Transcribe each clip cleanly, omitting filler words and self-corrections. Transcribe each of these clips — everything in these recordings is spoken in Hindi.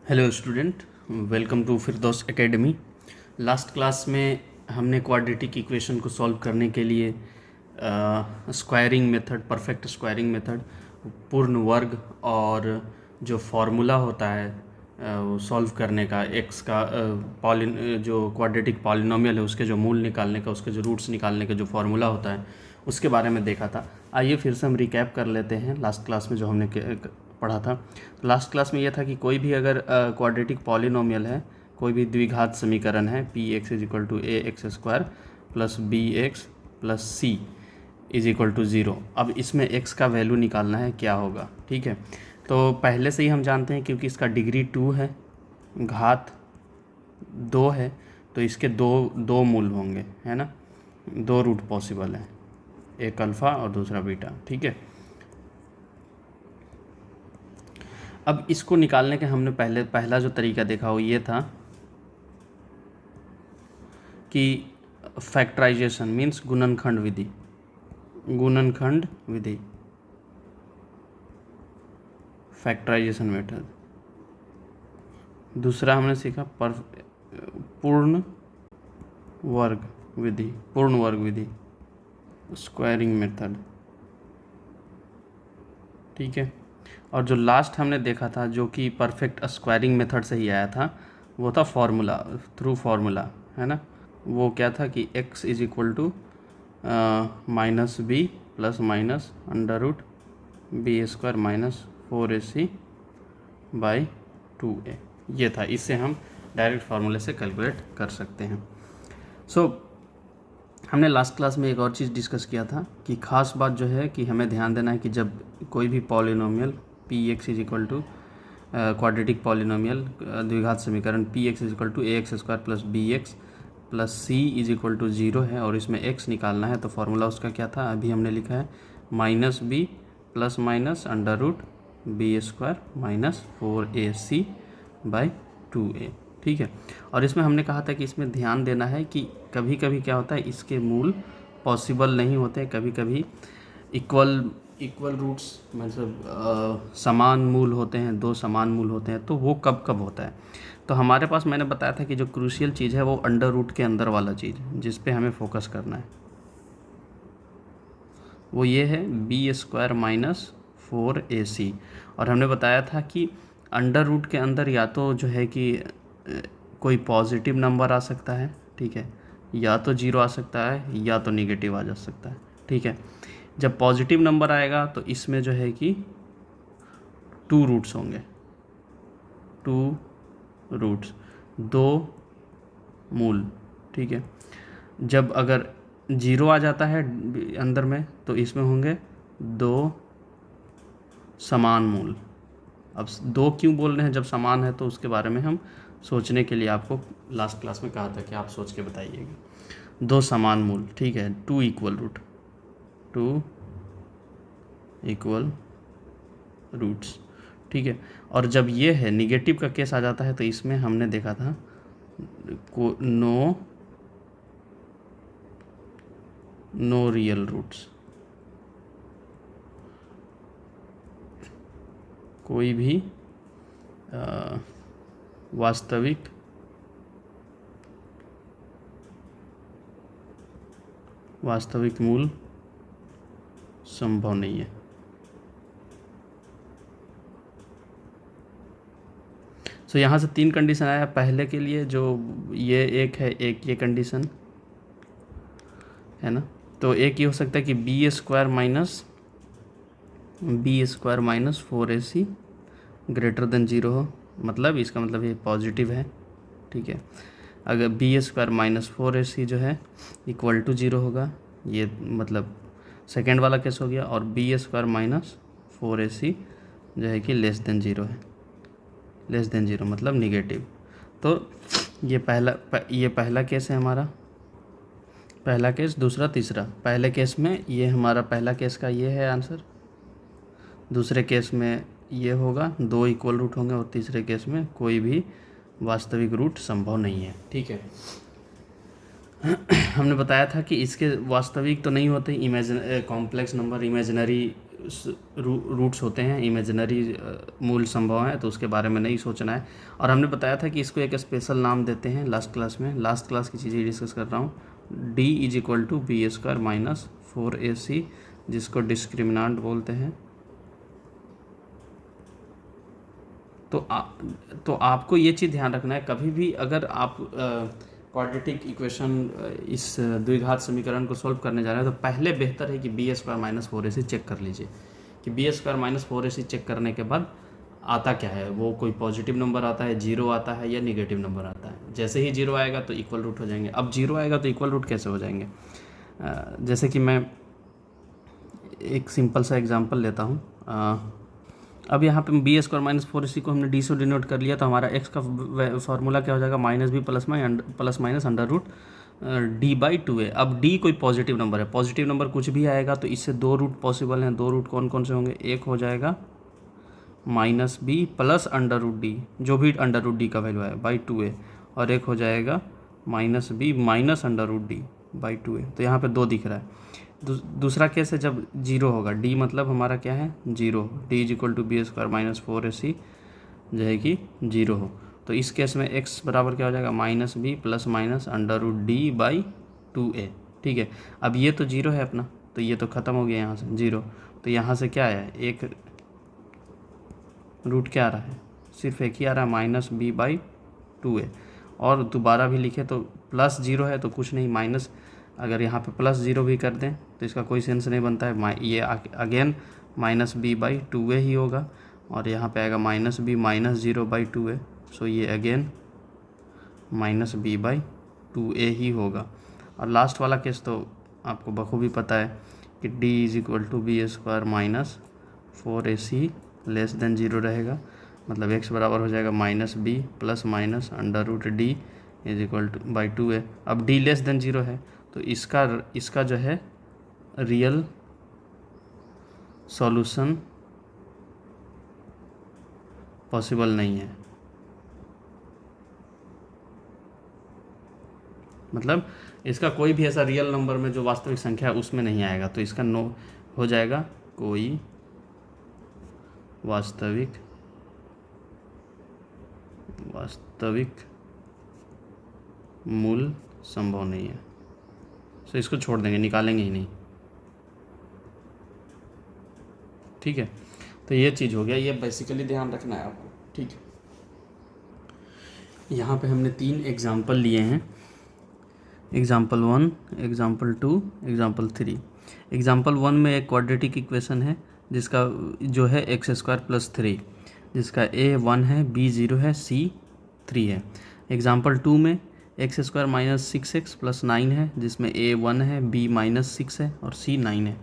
Hello student, welcome to Firdaus academy. Last class में हमने क्वाड्रेटिक इक्वेशन को सॉल्व करने के लिए squaring method, perfect squaring method, पूर्ण वर्ग और जो फॉर्मूला होता है वो सॉल्व करने का, एक्स का जो क्वाड्रेटिक पॉलिनोमियल है उसके जो मूल निकालने का, उसके जो रूट्स निकालने का जो फॉर्मूला होता है उसके बारे में देखा था। आइए फिर से हम रिकैप कर लेते हैं लास्ट क्लास में जो हमने पढ़ा था। तो लास्ट क्लास में यह था कि कोई भी अगर क्वाड्रेटिक पॉलिनोमियल है, कोई भी द्विघात समीकरण है, P X is equal to A X square plus B X plus C is equal to zero. अब इसमें x का वैल्यू निकालना है, क्या होगा। ठीक है, तो पहले से ही हम जानते हैं क्योंकि इसका डिग्री 2 है, घात 2 है, तो इसके दो मूल होंगे, है ना। दो रूट पॉसिबल है, एक अल्फ़ा और दूसरा बीटा। ठीक है, अब इसको निकालने के हमने पहला जो तरीका देखा वो ये था कि फैक्टराइजेशन मीन्स गुणनखंड विधि, गुणनखंड विधि, फैक्टराइजेशन मेथड। दूसरा हमने सीखा पूर्ण वर्ग विधि, पूर्ण वर्ग विधि, स्क्वायरिंग मेथड। ठीक है, और जो लास्ट हमने देखा था जो कि परफेक्ट स्क्वायरिंग मेथड से ही आया था वो था फॉर्मूला, थ्रू फॉर्मूला, है ना। वो क्या था कि x is equal to minus B plus minus under root B square minus 4ac by 2a, ये था। इससे हम डायरेक्ट फार्मूले से कैलकुलेट कर सकते हैं। हमने लास्ट क्लास में एक और चीज़ डिस्कस किया था कि ख़ास बात जो है कि हमें ध्यान देना है कि जब कोई भी polynomial P X is equal to quadratic polynomial द्विघात समीकरण P X is equal to A X square plus B X plus C is equal to zero है और इसमें x निकालना है, तो फार्मूला उसका क्या था, अभी हमने लिखा है minus B plus minus under root B square minus 4ac by 2a। ठीक है, और इसमें हमने कहा था कि इसमें ध्यान देना है कि कभी कभी क्या होता है, इसके मूल पॉसिबल नहीं होते, कभी कभी इक्वल रूट्स मतलब समान मूल होते हैं, दो समान मूल होते हैं, तो वो कब कब होता है। तो हमारे पास मैंने बताया था कि जो क्रूशियल चीज़ है वो अंडर रूट के अंदर वाला चीज़ जिस पे हमें फोकस करना है वो ये है बी स्क्वायर माइनस 4ac। और हमने बताया था कि अंडर रूट के अंदर या तो जो है कि कोई पॉजिटिव नंबर आ सकता है, ठीक है, या तो जीरो आ सकता है या तो निगेटिव आ जा सकता है। ठीक है, जब पॉजिटिव नंबर आएगा तो इसमें जो है कि 2 रूट्स होंगे, 2 रूट्स, 2 मूल। ठीक है, जब अगर जीरो आ जाता है अंदर में तो इसमें होंगे 2 समान मूल। अब 2 क्यों बोल रहे हैं, जब समान है तो उसके बारे में हम सोचने के लिए आपको लास्ट क्लास में कहा था कि आप सोच के बताइएगा। 2 समान मूल, ठीक है, 2 इक्वल रूट, 2 इक्वल रूट्स। ठीक है, और जब ये है निगेटिव का केस आ जाता है तो इसमें हमने देखा था नो रियल रूट्स, कोई भी वास्तविक मूल संभव नहीं है। सो यहाँ से 3 कंडीशन आया पहले के लिए, जो ये एक है, एक ये कंडीशन है ना। तो एक ये हो सकता है कि B square minus 4ac greater than zero हो, मतलब इसका मतलब ये पॉजिटिव है। ठीक है, अगर बी स्क्वायर माइनस 4ac जो है इक्वल टू ज़ीरो होगा, ये मतलब सेकेंड वाला केस हो गया। और बी स्क्वायर माइनस 4ac जो है कि लेस देन ज़ीरो है, लेस देन ज़ीरो मतलब निगेटिव। तो ये पहला केस है हमारा, पहला केस, दूसरा, तीसरा। पहले केस में ये हमारा पहला केस का ये है आंसर, दूसरे केस में ये होगा 2 इक्वल रूट होंगे और तीसरे केस में कोई भी वास्तविक रूट संभव नहीं है। ठीक है, हमने बताया था कि इसके वास्तविक तो नहीं होते, कॉम्प्लेक्स नंबर, इमेजिनरी रूट्स होते हैं, इमेजिनरी मूल संभव हैं, तो उसके बारे में नहीं सोचना है। और हमने बताया था कि इसको एक स्पेशल नाम देते हैं लास्ट क्लास में, लास्ट क्लास की चीज़ें डिस्कस कर रहा हूँ। D is equal to B square minus 4ac, जिसको डिस्क्रिमिनांट बोलते हैं। तो आपको ये चीज़ ध्यान रखना है, कभी भी अगर आप क्वाड्रेटिक इक्वेशन इस द्विघात समीकरण को सॉल्व करने जा रहे हैं तो पहले बेहतर है कि B square minus 4ac check कर लीजिए कि B square minus 4ac check करने के बाद आता क्या है, वो कोई पॉजिटिव नंबर आता है, जीरो आता है, या निगेटिव नंबर आता है। जैसे ही जीरो आएगा तो इक्वल रूट हो जाएंगे। अब जीरो आएगा तो इक्वल रूट कैसे हो जाएंगे? जैसे कि मैं एक सिंपल सा एग्जांपल लेता हूँ। अब यहाँ पे बी स्क्वायर माइनस 4ac को हमने डी से डिनोट कर लिया, तो हमारा एक्स का फार्मूला क्या हो जाएगा? Minus B plus minus under root D by 2a। अब डी कोई पॉजिटिव नंबर है, पॉजिटिव नंबर कुछ भी आएगा तो इससे दो रूट पॉसिबल हैं। दो रूट कौन कौन से होंगे? एक हो जाएगा minus B plus under root D, जो भी अंडर रूट डी का वैल्यू है, बाई 2a, और एक हो जाएगा minus B minus under root D by 2a। तो यहाँ पे दो दिख रहा है। दूसरा केस है जब जीरो होगा, डी मतलब हमारा क्या है? Zero. D is equal to B square minus 4ac जो है कि जीरो हो, तो इस केस में एक्स बराबर क्या हो जाएगा? Minus B plus minus under root D by 2a। ठीक है, अब ये तो जीरो है अपना, तो ये तो ख़त्म हो गया यहाँ से जीरो। तो यहाँ से क्या आया? एक रूट क्या आ रहा है? सिर्फ एक ही आ रहा है, माइनस बी बाई 2a। और दोबारा भी लिखे तो प्लस जीरो है तो कुछ नहीं, माइनस, अगर यहाँ पे प्लस जीरो भी कर दें तो इसका कोई सेंस नहीं बनता है। ये again minus B by 2a ही होगा, और यहाँ पे आएगा minus B minus zero by 2a। So ये again minus B by 2a ही होगा। और लास्ट वाला केस तो आपको बखूबी पता है कि D is equal to B square minus 4ac less than zero रहेगा, मतलब एक्स बराबर हो जाएगा minus B plus minus under root D is equal to by 2a। अब डी लेस देन जीरो है तो इसका जो है रियल सॉल्यूशन पॉसिबल नहीं है, मतलब इसका कोई भी ऐसा रियल नंबर में जो वास्तविक संख्या है उसमें नहीं आएगा, तो इसका नो हो जाएगा, कोई वास्तविक मूल संभव नहीं है। तो इसको छोड़ देंगे, निकालेंगे ही नहीं। ठीक है, तो ये चीज़ हो गया, ये बेसिकली ध्यान रखना है आपको। ठीक है, यहाँ पे हमने 3 एग्जाम्पल लिए हैं, एग्जाम्पल 1, एग्जाम्पल 2, एग्जाम्पल 3। एग्जाम्पल 1 में एक क्वाड्रेटिक इक्वेशन है जिसका जो है एक्स स्क्वायर प्लस 3, जिसका a 1 है, b 0 है, c 3 है। एग्जाम्पल 2 में x square minus 6x plus 9 है, जिसमें a 1 है, b माइनस 6 है और c 9 है।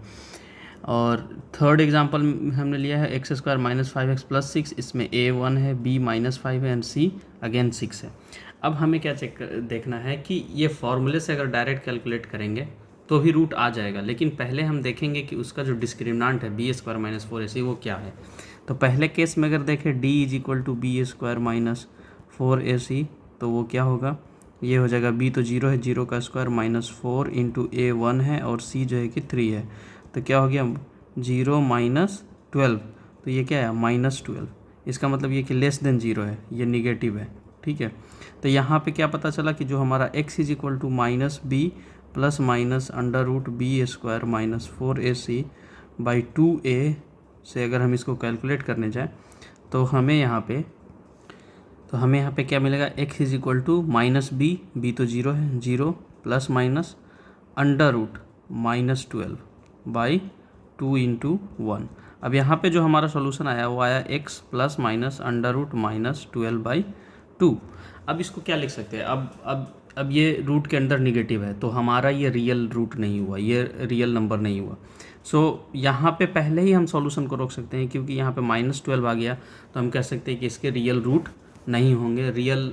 और थर्ड एग्जाम्पल हमने लिया है X square minus 5x plus 6, इसमें a 1 है, b माइनस 5 है एंड c अगेन 6 है। अब हमें क्या देखना है कि ये फॉर्मूले से अगर डायरेक्ट कैलकुलेट करेंगे तो ही रूट आ जाएगा, लेकिन पहले हम देखेंगे कि उसका जो डिस्क्रिमिनांट है बी स्क्वायर माइनस 4ac वो क्या है। तो पहले केस में अगर देखें d is equal to B square minus 4ac, तो वो क्या होगा? ये हो जाएगा b तो जीरो है, जीरो का स्क्वायर माइनस 4 इंटू a 1 है और c जो है कि 3 है, तो क्या हो गया? 0 माइनस 12, तो ये क्या है? माइनस 12। इसका मतलब ये कि लेस देन जीरो है, ये निगेटिव है। ठीक है, तो यहाँ पे क्या पता चला कि जो हमारा x is equal to minus B plus minus under root B square minus 4ac by 2a से अगर हम इसको कैलकुलेट करने जाएँ तो हमें यहाँ पे क्या मिलेगा? x is equal to minus B तो जीरो है, zero plus minus under root minus 12 by 2 into 1। अब यहाँ पे जो हमारा सॉल्यूशन आया वो आया x plus minus under root minus 12 by 2। अब इसको क्या लिख सकते हैं? अब ये रूट के अंदर निगेटिव है तो हमारा ये रियल रूट नहीं हुआ, ये रियल नंबर नहीं हुआ। सो यहाँ पे पहले ही हम सॉल्यूशन को रोक सकते हैं, क्योंकि यहाँ पे माइनस 12 आ गया तो हम कह सकते हैं कि इसके रियल रूट नहीं होंगे, रियल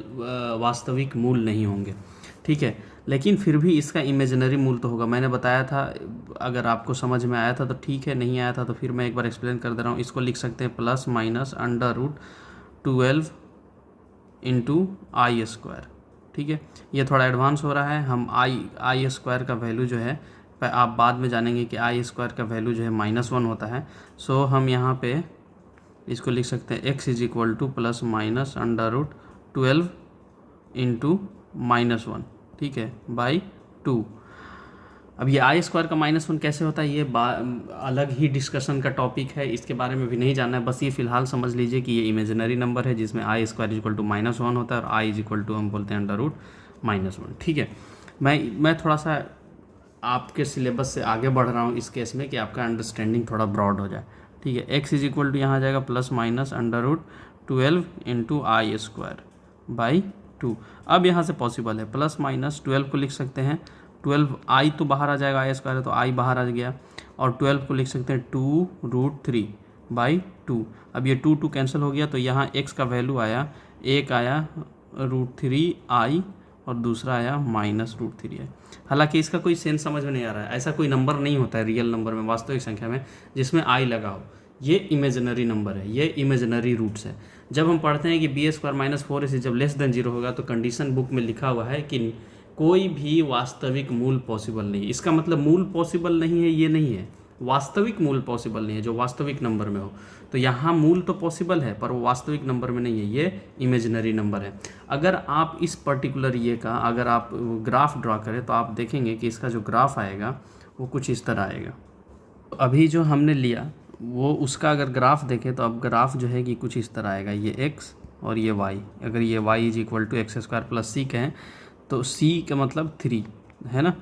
वास्तविक मूल नहीं होंगे। ठीक है, लेकिन फिर भी इसका इमेजिनरी मूल तो होगा। मैंने बताया था, अगर आपको समझ में आया था तो ठीक है, नहीं आया था तो फिर मैं एक बार एक्सप्लेन कर दे रहा हूँ। इसको लिख सकते हैं plus minus under root 12 into i square. ठीक है, ये थोड़ा एडवांस हो रहा है, हम आई स्क्वायर का वैल्यू जो है आप बाद में जानेंगे कि आई स्क्वायर का वैल्यू जो है -1 होता है। सो हम यहाँ पे इसको लिख सकते हैं x is equal two plus minus √12 into -1, ठीक है, बाई 2। अब ये आई स्क्वायर का -1 कैसे होता है, ये अलग ही डिस्कशन का टॉपिक है, इसके बारे में भी नहीं जानना है। बस ये फिलहाल समझ लीजिए कि ये इमेजिनरी नंबर है जिसमें आई स्क्वायर इज इक्वल टू -1 होता है और आई इज इक्वल टू हम बोलते हैं √-1, ठीक है। मैं थोड़ा सा आपके सिलेबस से आगे बढ़ रहा हूँ इस केस में कि आपका अंडरस्टैंडिंग थोड़ा ब्रॉड हो जाए, ठीक है। एक्स इज इक्वल टू यहाँ आ जाएगा plus minus √12 into i square by 2। अब यहाँ से पॉसिबल है +-12 को लिख सकते हैं 12, आई तो बाहर आ जाएगा, आई स्क्वायर है तो आई बाहर आ गया, और 12 को लिख सकते हैं 2√3 बाई 2। अब ये 2 कैंसिल हो गया तो यहाँ x का वैल्यू आया, एक आया √3i और दूसरा आया -√3i। हालांकि इसका कोई सेंस समझ में नहीं आ रहा है, ऐसा कोई नंबर नहीं होता है रियल नंबर में, वास्तविक संख्या में, जिसमें आई लगा हो। ये इमेजिनरी नंबर है, ये इमेजिनरी रूट्स है। जब हम पढ़ते हैं कि b² - 4ac जब <0 होगा तो कंडीशन बुक में लिखा हुआ है कि कोई भी वास्तविक मूल पॉसिबल नहीं। इसका मतलब मूल पॉसिबल नहीं है ये नहीं है, वास्तविक मूल पॉसिबल नहीं है जो वास्तविक नंबर में हो। तो यहाँ मूल तो पॉसिबल है पर वो वास्तविक नंबर में नहीं है, ये इमेजिनरी नंबर है। अगर आप इस पर्टिकुलर ये का अगर आप ग्राफ ड्रा करें तो आप देखेंगे कि इसका जो ग्राफ आएगा वो कुछ इस तरह आएगा। तो अभी जो हमने लिया वो उसका अगर ग्राफ देखें तो अब ग्राफ जो है कि कुछ इस तरह आएगा, ये x और ये y। अगर ये y is equal to x² + c कहें तो c का मतलब 3 है ना।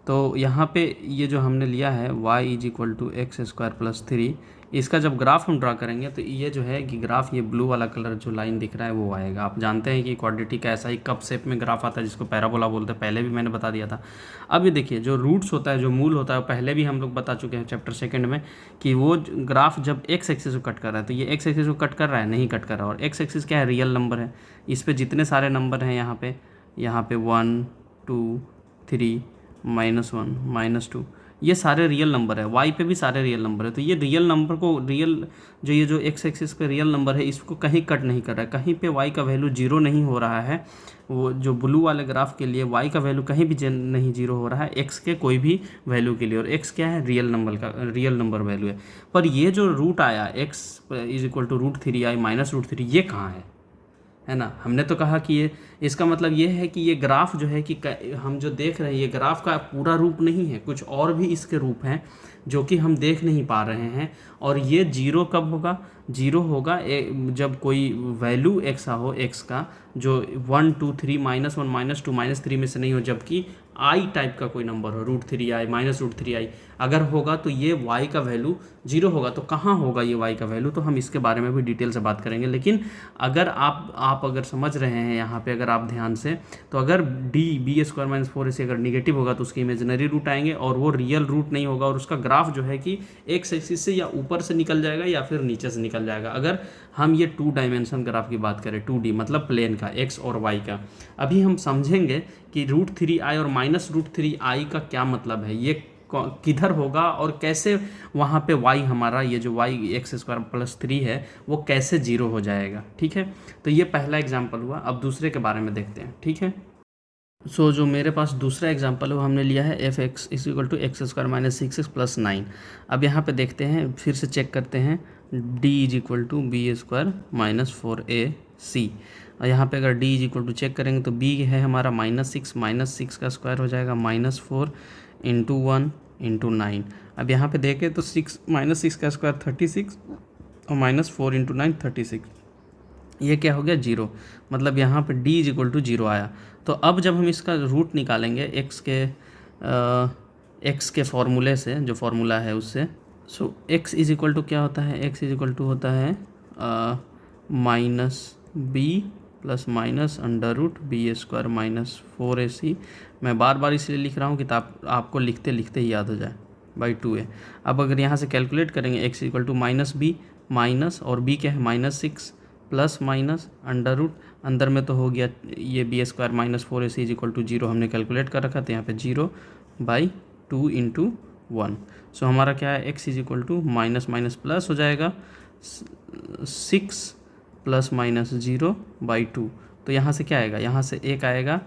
तो यहाँ पे ये जो हमने लिया है y is equal to x² + 3, इसका जब ग्राफ हम ड्रा करेंगे तो ये जो है कि ग्राफ ये ब्लू वाला कलर जो लाइन दिख रहा है वो आएगा। आप जानते हैं कि क्वाड्रेटिक ऐसा ही कप शेप में ग्राफ आता है जिसको पैराबोला बोलते हैं, पहले भी मैंने बता दिया था। अब ये देखिए जो रूट्स होता है, जो मूल होता है, पहले भी हम लोग बता चुके हैं चैप्टर 2 में कि वो ग्राफ जब x एक्सिस को कट कर रहा है तो ये x एक्सिस को कट कर रहा है, नहीं कट कर रहा। और x एक्सिस क्या है, रियल नंबर है। इस पर जितने सारे नंबर हैं यहाँ पे 1 2 3 -1 -2 ये सारे रियल नंबर है। y पे भी सारे रियल नंबर है। तो ये रियल नंबर को ये जो x एक्सिस पे रियल नंबर है इसको कहीं कट नहीं कर रहा है, कहीं पे y का वैल्यू 0 नहीं हो रहा है। वो जो ब्लू वाले ग्राफ के लिए y का वैल्यू कहीं भी नहीं 0 हो रहा है, x के कोई भी वैल्यू के लिए। और x क्या है, रियल नंबर वैल्यू है। पर ये जो रूट आया x is equal to √3i -√3, ये कहाँ है ना। हमने तो कहा कि ये इसका मतलब ये है कि ये ग्राफ जो है कि हम जो देख रहे हैं ये ग्राफ का पूरा रूप नहीं है, कुछ और भी इसके रूप हैं जो कि हम देख नहीं पा रहे हैं। और ये 0 कब होगा, 0 होगा जब कोई वैल्यू x हो, x का जो 1 2 3 -1 -2 -3 में से नहीं हो, जबकि आई टाइप का कोई नंबर हो, √3i -√3i अगर होगा तो ये y का वैल्यू 0 होगा। तो कहाँ होगा ये y का वैल्यू, तो हम इसके बारे में भी डिटेल से बात करेंगे। लेकिन अगर आप अगर समझ रहे हैं यहाँ पे, अगर आप ध्यान से, तो अगर b² - 4ac अगर निगेटिव होगा तो उसके इमेजिनरी रूट आएंगे और वो रियल रूट नहीं होगा। और उसका ग्राफ जो है कि x एक्सिस से या ऊपर से निकल जाएगा या फिर नीचे से निकल जाएगा। अगर हम ये 2 डायमेंशन ग्राफ की बात करें, 2D मतलब प्लेन का, x और y का। अभी हम समझेंगे कि √3i और -√3i का क्या मतलब है, ये किधर होगा और कैसे वहाँ पे y हमारा ये जो y x² + 3 है वो कैसे 0 हो जाएगा, ठीक है। तो ये पहला एग्जाम्पल हुआ। अब दूसरे के बारे में देखते हैं, ठीक है। सो जो मेरे पास दूसरा एग्जांपल है वो हमने लिया है f(x) = x² - 6x + 9। अब यहाँ पे देखते हैं, फिर से चेक करते हैं, d = b² - 4ac। और यहाँ पे अगर d = चेक करेंगे तो b है हमारा -6 का स्क्वायर हो जाएगा -4 × 1 × 9। अब यहाँ पे देखें तो 6 का स्क्वायर 36 और -4 × 9 36, ये क्या हो गया 0। मतलब यहाँ पे d = 0 आया। तो अब जब हम इसका रूट निकालेंगे x के फॉर्मूले से, जो फॉर्मूला है उससे, सो x = क्या होता है, x = होता है -b + √b² - 4ac। मैं बार बार इसलिए लिख रहा हूँ कि आपको लिखते लिखते ही याद हो जाए, बाई 2a। अब अगर यहाँ से कैलकुलेट करेंगे x = -b माइनस, और b क्या है -6 प्लस माइनस अंडर अंदर में तो हो गया ये b² - 4ac = 0 हमने कैलकुलेट कर रखा था यहाँ पे 0/2 × 1। सो हमारा क्या है, x = माइनस माइनस प्लस हो जाएगा 6 + -0/2। तो यहाँ से क्या आएगा, यहाँ से 1 आएगा।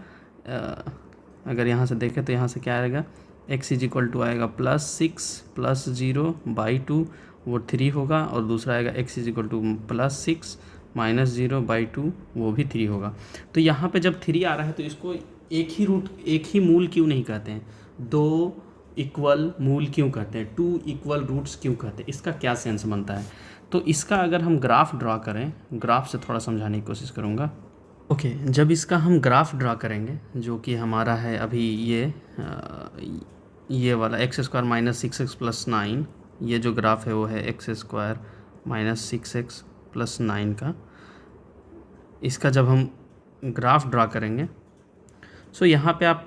अगर यहाँ से देखें तो यहाँ से क्या आएगा x इज इक्वल टू आएगा +6 + 0/2, वो 3 होगा, और दूसरा आएगा x इज इक्वल टू +6 - 0/2, वो भी 3 होगा। तो यहाँ पे जब 3 आ रहा है तो इसको एक ही मूल क्यों नहीं कहते हैं, 2 इक्वल मूल क्यों कहते हैं, 2 इक्वल रूट्स क्यों कहते हैं, इसका क्या सेंस बनता है। तो इसका अगर हम ग्राफ ड्रा करें, ग्राफ से थोड़ा समझाने की कोशिश करूँगा। ओके, जब इसका हम ग्राफ ड्रा करेंगे, जो कि हमारा है अभी ये वाला x² - 6x + 9, ये जो ग्राफ है वो है x² - 6x + 9 का। इसका जब हम ग्राफ ड्रा करेंगे, सो यहाँ पे आप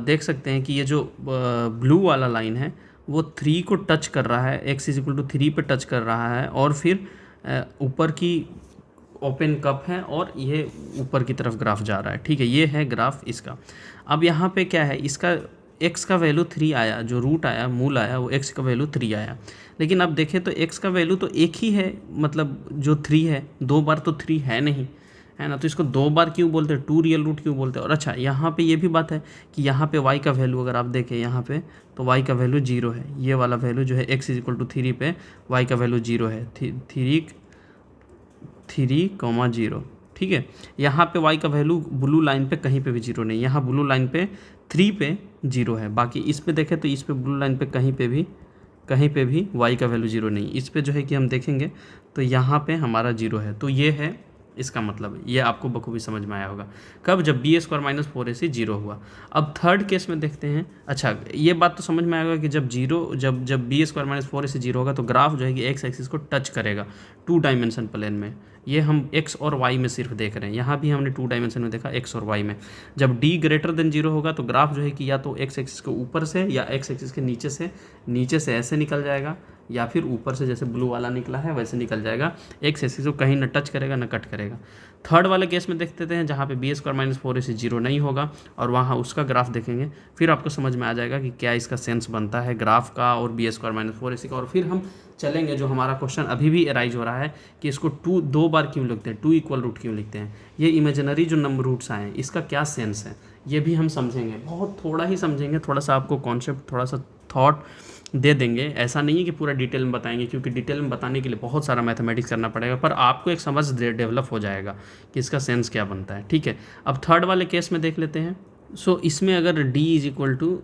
देख सकते हैं कि ये जो ब्लू वाला लाइन है वो 3 को टच कर रहा है, x इज इक्वल टू 3 पे टच कर रहा है, और फिर ऊपर की ओपन कप है और ये ऊपर की तरफ ग्राफ जा रहा है। ठीक है, ये है ग्राफ इसका। अब यहाँ पे क्या है, इसका x का वैल्यू 3 आया, जो रूट आया, मूल आया, वो x का वैल्यू 3 आया। लेकिन अब देखें तो x का वैल्यू तो एक ही है, मतलब जो 3 है, 2 बार तो 3 है नहीं, है ना। तो इसको 2 बार क्यों बोलते हैं, 2 रियल रूट क्यों बोलते हैं। और अच्छा, यहाँ पे ये भी बात है कि यहाँ पे y का वैल्यू अगर आप देखें यहाँ पे, तो y का वैल्यू 0 है। ये वाला वैल्यू जो है x इज इक्वल टू 3 पे y का वैल्यू 0 है, 3,0। ठीक है, यहाँ पे y का वैल्यू ब्लू लाइन पे कहीं पे भी 0 नहीं, यहाँ ब्लू लाइन पे 3 पे 0 है। बाकी इस पे देखें तो इस पे ब्लू लाइन पे कहीं पे भी y का वैल्यू 0 नहीं। इस पे जो है कि हम देखेंगे तो यहाँ पे हमारा 0 है। तो ये है इसका मतलब, ये आपको बखूबी समझ में आया होगा। कब, जब b² - 4ac 0 हुआ। अब थर्ड केस में देखते हैं। अच्छा, ये बात तो समझ में आएगा कि जब b² - 4ac 0 होगा तो ग्राफ जो है कि x एक्सिस को टच करेगा 2 डायमेंशन प्लेन में। ये हम x और y में सिर्फ देख रहे हैं, यहाँ भी हमने 2 डायमेंशन में देखा, x और y में। जब d > 0 होगा तो ग्राफ जो है कि या तो x एक्सिस के ऊपर से या x एक्सिस के नीचे से ऐसे निकल जाएगा, या फिर ऊपर से जैसे ब्लू वाला निकला है वैसे निकल जाएगा। x एक्सिस को कहीं न टच करेगा न कट करेगा। थर्ड वाले केस में देखते हैं जहाँ पे b² - 4ac 0 नहीं होगा, और वहाँ उसका ग्राफ देखेंगे, फिर आपको समझ में आ जाएगा कि क्या इसका सेंस बनता है ग्राफ का और b² - 4ac का। और फिर हम चलेंगे, जो हमारा क्वेश्चन अभी भी अराइज हो रहा है कि इसको 2 बार क्यों लिखते हैं, 2 इक्वल रूट क्यों लिखते हैं, ये इमेजिनरी जो नंबर रूट्स आए हैं इसका क्या सेंस है, ये भी हम समझेंगे। बहुत थोड़ा ही समझेंगे, थोड़ा सा आपको कॉन्सेप्ट, थोड़ा सा थॉट दे देंगे। ऐसा नहीं है कि पूरा डिटेल में बताएंगे, क्योंकि डिटेल में बताने के लिए बहुत सारा मैथमेटिक्स करना पड़ेगा, पर आपको एक समझ डेवलप हो जाएगा कि इसका सेंस क्या बनता है। ठीक है, अब थर्ड वाले केस में देख लेते हैं। सो इसमें अगर d is equal to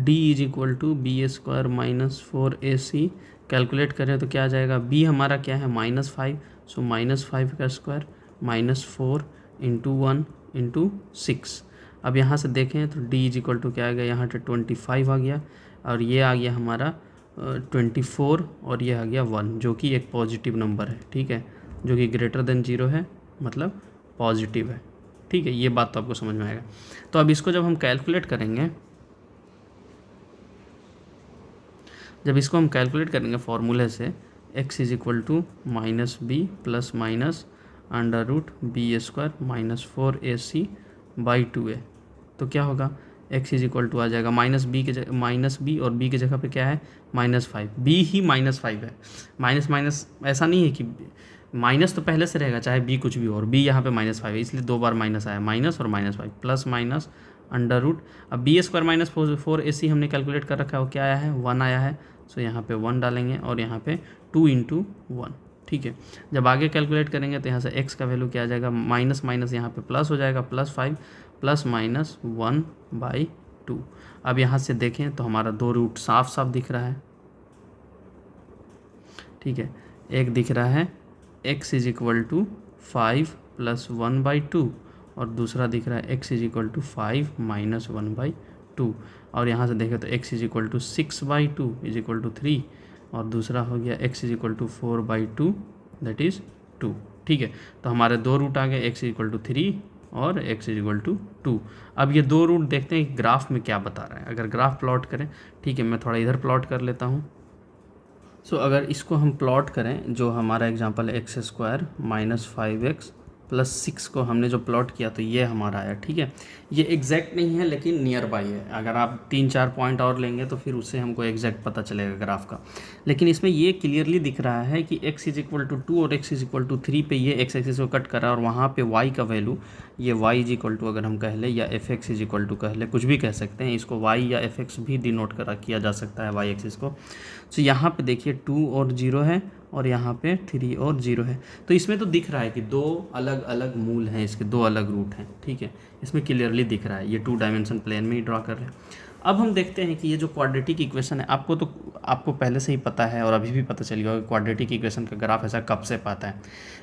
b² - 4ac calculate करें तो क्या आ जाएगा, b हमारा क्या है -5, सो -5 का स्क्वायर -4 × 1 × 6। अब यहाँ से देखें तो d इज इक्वल टू क्या आ गया, यहाँ पे 25 आ गया, और ये आ गया हमारा 24, और ये आ गया 1, जो कि एक पॉजिटिव नंबर है। ठीक है, जो कि > 0 है, मतलब पॉजिटिव है। ठीक है, ये बात तो आपको समझ में आएगा। तो अब इसको जब हम कैलकुलेट करेंगे, फॉर्मूले से, x is equal to -b + -√b² - 4ac/2a, तो क्या होगा, x इज इक्वल टू आ जाएगा -b और b की जगह पे क्या है -5, b ही -5 है। माइनस ऐसा नहीं है कि माइनस तो पहले से रहेगा चाहे b कुछ भी हो, और b यहाँ पे -5 है, इसलिए 2 बार माइनस आया, माइनस और -5 प्लस माइनस √ अब b² - 4ac हमने कैलकुलेट कर रखा है, वो क्या आया है, 1 आया है। सो यहाँ पे 1 डालेंगे और यहाँ पे 2 × 1। ठीक है, जब आगे कैलकुलेट करेंगे तो यहाँ से x का वैल्यू क्या आ जाएगा, माइनस यहाँ पे प्लस हो जाएगा, +5 ± 1/2। अब यहाँ से देखें तो हमारा 2 रूट साफ साफ दिख रहा है। ठीक है, एक दिख रहा है x इज इक्वल टू 5 + 1/2, और दूसरा दिख रहा है x इज इक्वल टू 5 - 1/2। और यहाँ से देखें तो x is equal to 6/2 is equal to 3, और दूसरा हो गया x is equal to 4/2 that is 2। ठीक है, तो हमारे 2 रूट आ गए, x इज इक्वल टू 3 और x इज इक्वल टू 2। अब ये 2 रूट देखते हैं कि ग्राफ में क्या बता रहा है। अगर ग्राफ प्लॉट करें, ठीक है, मैं थोड़ा इधर प्लॉट कर लेता हूँ। सो अगर इसको हम प्लॉट करें, जो हमारा एग्जांपल है x² - 5x प्लस 6 को हमने जो प्लॉट किया तो ये हमारा आया, ठीक है। ये एग्जैक्ट नहीं है लेकिन नियर बाई है। अगर आप 3-4 पॉइंट और लेंगे तो फिर उससे हमको एग्जैक्ट पता चलेगा ग्राफ का। लेकिन इसमें ये क्लियरली दिख रहा है कि x इज इक्वल टू 2 और x इज इक्वल टू 3 पे ये x एक्सिस को कट कर रहा है, और वहाँ पे y का वैल्यू ये y इज इक्वल टू अगर हम कह ले या F X is equal to कह ले, कुछ भी कह सकते हैं इसको, y या एफ एक्स भी डिनोट किया जा सकता है y एक्सिस को। तो यहाँ पे देखिए 2 और 0 है और यहाँ पे 3 और 0 है। तो इसमें तो दिख रहा है कि दो अलग अलग मूल हैं, इसके दो अलग रूट हैं, ठीक है। इसमें क्लियरली दिख रहा है, ये 2 डायमेंशन प्लेन में ही ड्रॉ कर रहे हैं। अब हम देखते हैं कि ये जो क्वाड्रेटिक इक्वेशन है, आपको पहले से ही पता है और अभी भी पता चल गया कि क्वाड्रेटिक इक्वेशन का ग्राफ ऐसा कब से पाता है।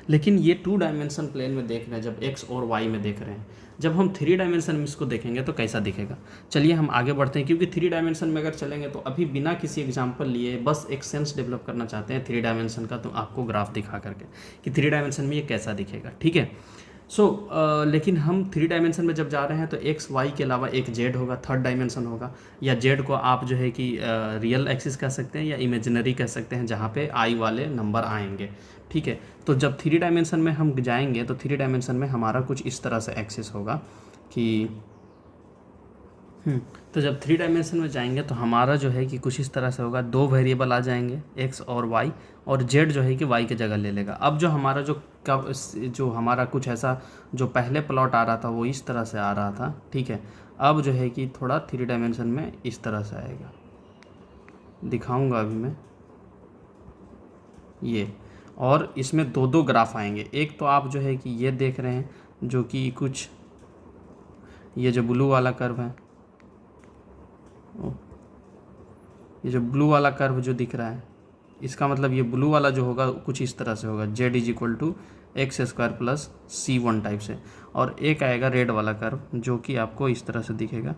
लेकिन ये 2 डायमेंशन प्लेन में देख रहे हैं, जब x और y में देख रहे हैं, जब हम 3 डायमेंशन में इसको देखेंगे तो कैसा दिखेगा। चलिए हम आगे बढ़ते हैं, क्योंकि 3 डायमेंशन में अगर चलेंगे तो अभी बिना किसी एग्जाम्पल लिए बस एक सेंस डेवलप करना चाहते हैं 3 डायमेंशन का, तो आपको ग्राफ दिखा करके कि 3 डायमेंशन में ये कैसा दिखेगा, ठीक है। लेकिन हम 3 डायमेंशन में जब जा रहे हैं तो एक्स वाई के अलावा एक जेड होगा, थर्ड डायमेंशन होगा, या जेड को आप जो है कि रियल एक्सिस कह सकते हैं या इमेजिनरी कह सकते हैं, जहाँ पे आई वाले नंबर आएंगे, ठीक है। तो जब 3 डायमेंशन में हम जाएंगे तो 3 डायमेंशन में हमारा कुछ इस तरह से एक्सिस होगा कि तो जब 3 डायमेंशन में जाएंगे तो हमारा जो है कि कुछ इस तरह से होगा, 2 वेरिएबल आ जाएंगे x और y, और z जो है कि y की जगह ले लेगा। अब जो हमारा जो हमारा कुछ ऐसा जो पहले प्लॉट आ रहा था वो इस तरह से आ रहा था, ठीक है। अब जो है कि थोड़ा 3 डायमेंशन में इस तरह से आएगा, दिखाऊंगा अभी मैं ये। और इसमें 2 ग्राफ आएंगे, एक तो आप जो है कि ये देख रहे हैं जो कि कुछ ये जो ब्लू वाला कर्व है, ये जो ब्लू वाला कर्व जो दिख रहा है, इसका मतलब ये ब्लू वाला जो होगा कुछ इस तरह से होगा, z is equal to X square plus c1 type से। और एक आएगा रेड वाला कर्व जो कि आपको इस तरह से दिखेगा,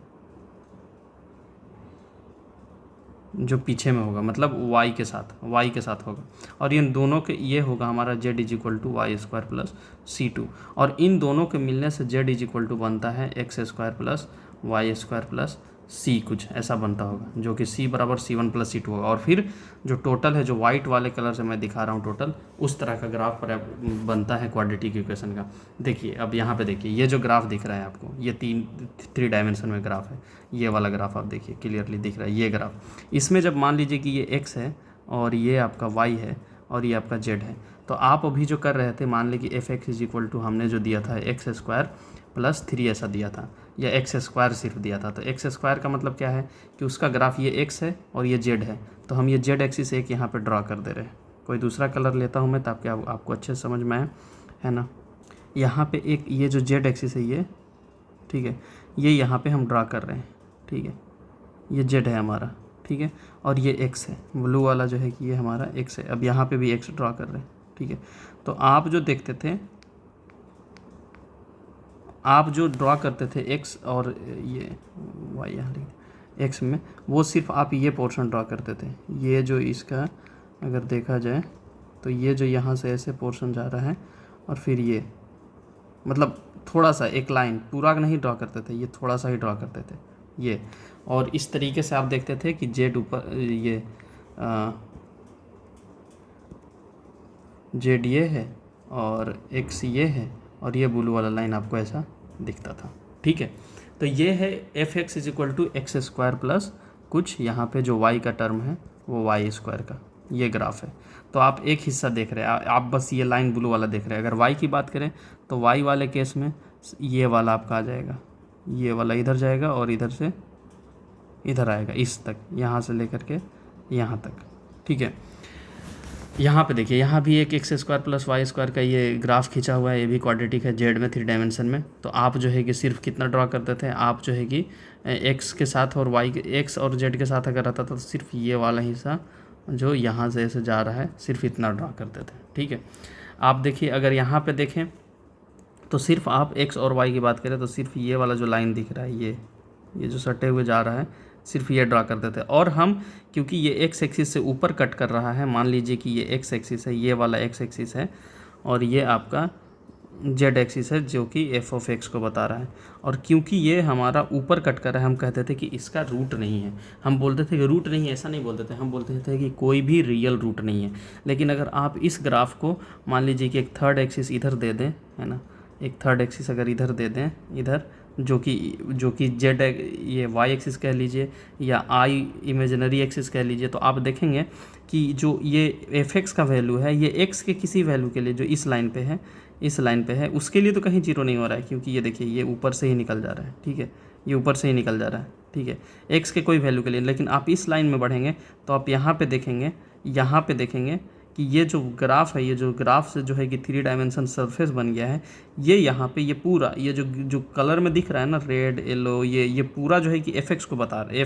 जो पीछे में होगा, मतलब y के साथ होगा। और इन दोनों के ये होगा हमारा z is equal to Y square plus c2, और इन दोनों के मिलने से z इज इक्वल टू बनता है X square plus Y square plus c, कुछ ऐसा बनता होगा, जो कि c बराबर c1 प्लस c2 होगा। और फिर जो टोटल है, जो वाइट वाले कलर से मैं दिखा रहा हूँ टोटल, उस तरह का ग्राफ पर बनता है क्वाड्रेटिक इक्वेशन का। देखिए अब यहाँ पे देखिए, ये जो ग्राफ दिख रहा है आपको, ये 3 डायमेंशन में ग्राफ है, ये वाला ग्राफ आप देखिए क्लियरली दिख रहा है ये ग्राफ। इसमें जब मान लीजिए कि ये x है और ये आपका y है और ये आपका z है, तो आप अभी जो कर रहे थे, मान लीजिए कि F X is equal to हमने जो दिया था एक्स स्क्वायर प्लस 3 ऐसा दिया था, या एक्स स्क्वायर सिर्फ दिया था। तो एक्स स्क्वायर का मतलब क्या है कि उसका ग्राफ ये एक्स है और ये जेड है, तो हम ये जेड एक्सिस एक यहाँ पे ड्रा कर दे रहे हैं। कोई दूसरा कलर लेता हूँ मैं ताकि आपको अच्छे से समझ में आए, है ना। यहाँ पे एक ये जो जेड एक्सिस है ये, ठीक है, ये यहाँ पे हम ड्रा कर रहे हैं, ठीक है, ये जेड है हमारा, ठीक है, और ये एक्स है, ब्लू वाला जो है कि ये हमारा एक्स है। अब यहाँ पे भी एक्स ड्रा कर रहे हैं, ठीक है। तो आप जो देखते थे, आप जो ड्रा करते थे एक्स और ये वाई यहाँ लिख एक्स में, वो सिर्फ आप ये पोर्शन ड्रा करते थे। ये जो इसका अगर देखा जाए तो ये जो यहाँ से ऐसे पोर्शन जा रहा है, और फिर ये मतलब थोड़ा सा एक लाइन पूरा नहीं ड्रा करते थे, ये थोड़ा सा ही ड्रा करते थे ये। और इस तरीके से आप देखते थे कि जेड ऊपर ये जेड ये है और एक्स ये है, और ये ब्लू वाला लाइन आपको ऐसा दिखता था, ठीक है। तो ये है F X is equal to X square plus कुछ यहाँ पे जो वाई का टर्म है वो वाई स्क्वायर का ये ग्राफ है। तो आप एक हिस्सा देख रहे हैं, आप बस ये लाइन ब्लू वाला देख रहे हैं। अगर वाई की बात करें तो वाई वाले केस में ये वाला आपका आ जाएगा, ये वाला इधर जाएगा और इधर से इधर आएगा, इस तक, यहाँ से लेकर के यहाँ तक, ठीक है। यहाँ पे देखिए, यहाँ भी एक X square plus Y square का ये ग्राफ खींचा हुआ है, ये भी क्वाड्रेटिक है जेड में 3 डायमेंशन में। तो आप जो है कि सिर्फ कितना ड्रा करते थे, आप जो है कि एक्स के साथ और वाई के, एक्स और जेड के साथ अगर रहता था तो सिर्फ ये वाला हिस्सा जो यहाँ से ऐसे जा रहा है, सिर्फ इतना ड्रा करते थे, ठीक है। आप देखिए अगर यहाँ पर देखें तो सिर्फ आप एक्स और वाई की बात करें तो सिर्फ ये वाला जो लाइन दिख रहा है, ये जो सटे हुए जा रहा है, सिर्फ ये ड्रा करते थे। और हम क्योंकि ये एक्स एक्सिस से ऊपर कट कर रहा है, मान लीजिए कि ये एक्स एक्सिस है, ये वाला एक्स एक्सिस है, और ये आपका जेड एक्सिस है जो कि एफ ऑफ एक्स को बता रहा है। और क्योंकि ये हमारा ऊपर कट कर रहा है, हम कहते थे कि इसका रूट नहीं है। हम बोलते थे कि रूट नहीं है, ऐसा नहीं बोलते थे, हम बोलते थे कि कोई भी रियल रूट नहीं है। लेकिन अगर आप इस ग्राफ को मान लीजिए कि एक थर्ड एक्सिस इधर दे दें, है ना, एक थर्ड एक्सिस अगर इधर दे दें, इधर जो कि जेड ये वाई एक्सिस कह लीजिए या आई इमेजिनरी एक्सिस कह लीजिए, तो आप देखेंगे कि जो ये एफ एक्स का वैल्यू है ये एक्स के किसी वैल्यू के लिए जो इस लाइन पे है, इस लाइन पे है, उसके लिए तो कहीं जीरो नहीं हो रहा है, क्योंकि ये देखिए ये ऊपर से ही निकल जा रहा है, ठीक है, ये ऊपर से ही निकल जा रहा है, ठीक है, एक्स के कोई वैल्यू के लिए। लेकिन आप इस लाइन में बढ़ेंगे तो आप यहाँ पे देखेंगे कि ये जो ग्राफ है, ये जो ग्राफ से जो है कि 3 डायमेंशन सरफेस बन गया है, ये यहाँ पे ये पूरा ये जो कलर में दिख रहा है ना, रेड येलो, ये पूरा जो है कि एफ एक्स को बता रहा है।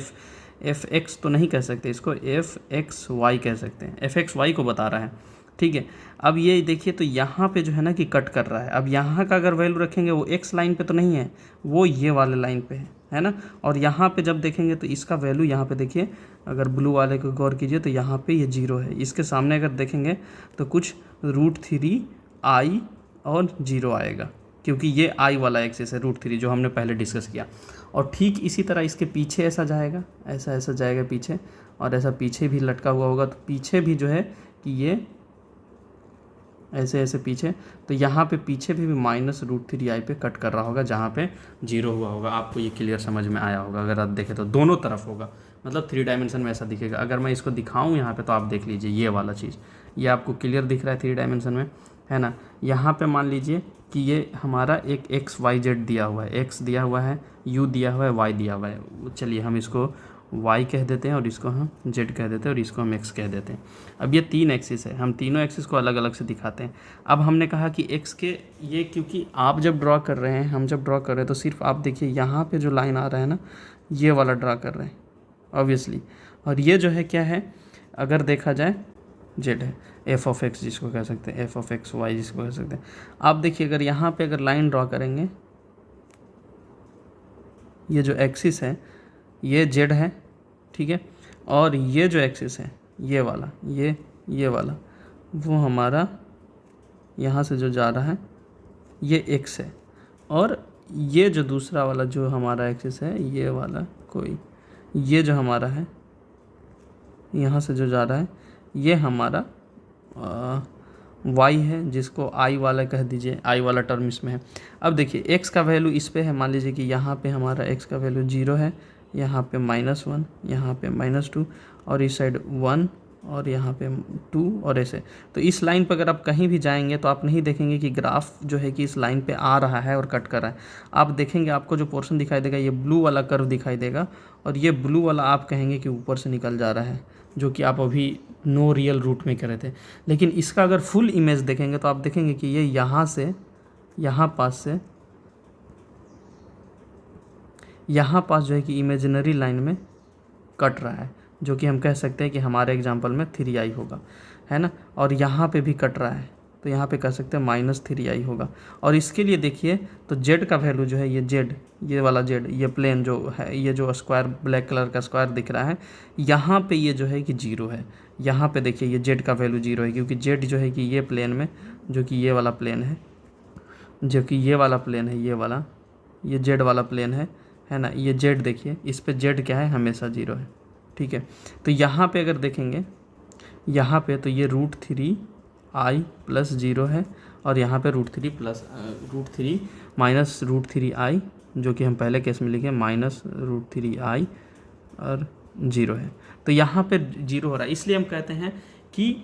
एफ एक्स तो नहीं कह सकते इसको, एफ एक्स वाई कह सकते हैं, एफ एक्स वाई को बता रहा है, ठीक है। अब ये देखिए तो यहाँ पे जो है ना कि कट कर रहा है। अब यहाँ का अगर वैल्यू रखेंगे वो एक्स लाइन पे तो नहीं है, वो ये वाले लाइन पे है ना। और यहाँ पे जब देखेंगे तो इसका वैल्यू यहाँ पे देखिए, अगर ब्लू वाले को गौर कीजिए तो यहाँ पे ये जीरो है, इसके सामने अगर देखेंगे तो कुछ √3 आई और जीरो आएगा, क्योंकि ये आई वाला एक्सिस है √3 जो हमने पहले डिस्कस किया। और ठीक इसी तरह इसके पीछे ऐसा जाएगा, ऐसा जाएगा पीछे, और ऐसा पीछे भी लटका हुआ होगा, तो पीछे भी जो है कि ये ऐसे पीछे, तो यहाँ पे पीछे भी -√3 आई पे कट कर रहा होगा जहाँ पे जीरो हुआ होगा। आपको ये क्लियर समझ में आया होगा। अगर आप देखें तो दोनों तरफ होगा, मतलब 3 डायमेंशन में ऐसा दिखेगा। अगर मैं इसको दिखाऊँ यहाँ पे तो आप देख लीजिए ये वाला चीज़, ये आपको क्लियर दिख रहा है 3 डायमेंशन में, है ना। यहाँ पे मान लीजिए कि ये हमारा एक XYZ दिया हुआ है, X दिया हुआ है, U दिया हुआ है, Y दिया हुआ है। चलिए हम इसको Y कह देते हैं और इसको हम Z कह देते हैं और इसको हम X कह देते हैं। अब ये 3 एक्सिस है, हम तीनों एक्सिस को अलग अलग से दिखाते हैं। अब हमने कहा कि X के ये, क्योंकि आप जब ड्रॉ कर रहे हैं, हम जब ड्रॉ कर रहे हैं, तो सिर्फ आप देखिए यहाँ पे जो लाइन आ रहा है ना, ये वाला ड्रा कर रहे हैं ऑब्वियसली। और ये जो है क्या है, अगर देखा जाए Z है, f(x) जिसको कह सकते हैं, f(y) जिसको कह सकते हैं। आप देखिए अगर यहाँ पे अगर लाइन ड्रॉ करेंगे, ये जो एक्सिस है ये Z है, ठीक है, और ये जो एक्सिस है ये वाला, ये वाला वो हमारा यहाँ से जो जा रहा है ये X है, और ये जो दूसरा वाला जो हमारा एक्सिस है ये वाला कोई, ये जो हमारा है यहाँ से जो जा रहा है ये हमारा y है, जिसको i वाला कह दीजिए, i वाला टर्म इसमें है। अब देखिए x का वैल्यू इस पे है, मान लीजिए कि यहाँ पे हमारा x का वैल्यू 0 है, यहाँ पे -1, यहाँ पे -2, और इस साइड 1, और यहाँ पे 2, और ऐसे। तो इस लाइन पर अगर आप कहीं भी जाएंगे तो आप नहीं देखेंगे कि ग्राफ जो है कि इस लाइन पे आ रहा है और कट कर रहा है। आप देखेंगे आपको जो पोर्शन दिखाई देगा ये ब्लू वाला कर्व दिखाई देगा, और ये ब्लू वाला आप कहेंगे कि ऊपर से निकल जा रहा है, जो कि आप अभी नो रियल रूट में कर रहे थे। लेकिन इसका अगर फुल इमेज देखेंगे तो आप देखेंगे कि ये यहाँ से यहाँ पास जो है कि इमेजिनरी लाइन में कट रहा है, जो कि हम कह सकते हैं कि हमारे एग्जांपल में 3i होगा, है ना। और यहाँ पे भी कट रहा है, तो यहाँ पे कह सकते हैं -3i होगा। और इसके लिए देखिए तो z का वैल्यू जो है ये z, ये वाला z, ये प्लेन जो है, ये जो स्क्वायर ब्लैक कलर का स्क्वायर दिख रहा है, यहाँ पे ये जो है कि 0 है। यहाँ पे देखिए ये z का वैल्यू 0 है, क्योंकि z जो है कि ये प्लेन में, जो कि ये वाला प्लेन है, जो कि ये वाला प्लेन है, ये वाला, ये z वाला प्लेन है ना। ये z देखिए, इस पे z क्या है, हमेशा 0 है, ठीक है। तो यहाँ पे अगर देखेंगे, यहाँ पे तो ये √3i + 0 है, और यहाँ पे √3 -√3i, जो कि हम पहले केस में लिखे -√3i और 0 है। तो यहाँ पे 0 हो रहा है, इसलिए हम कहते हैं कि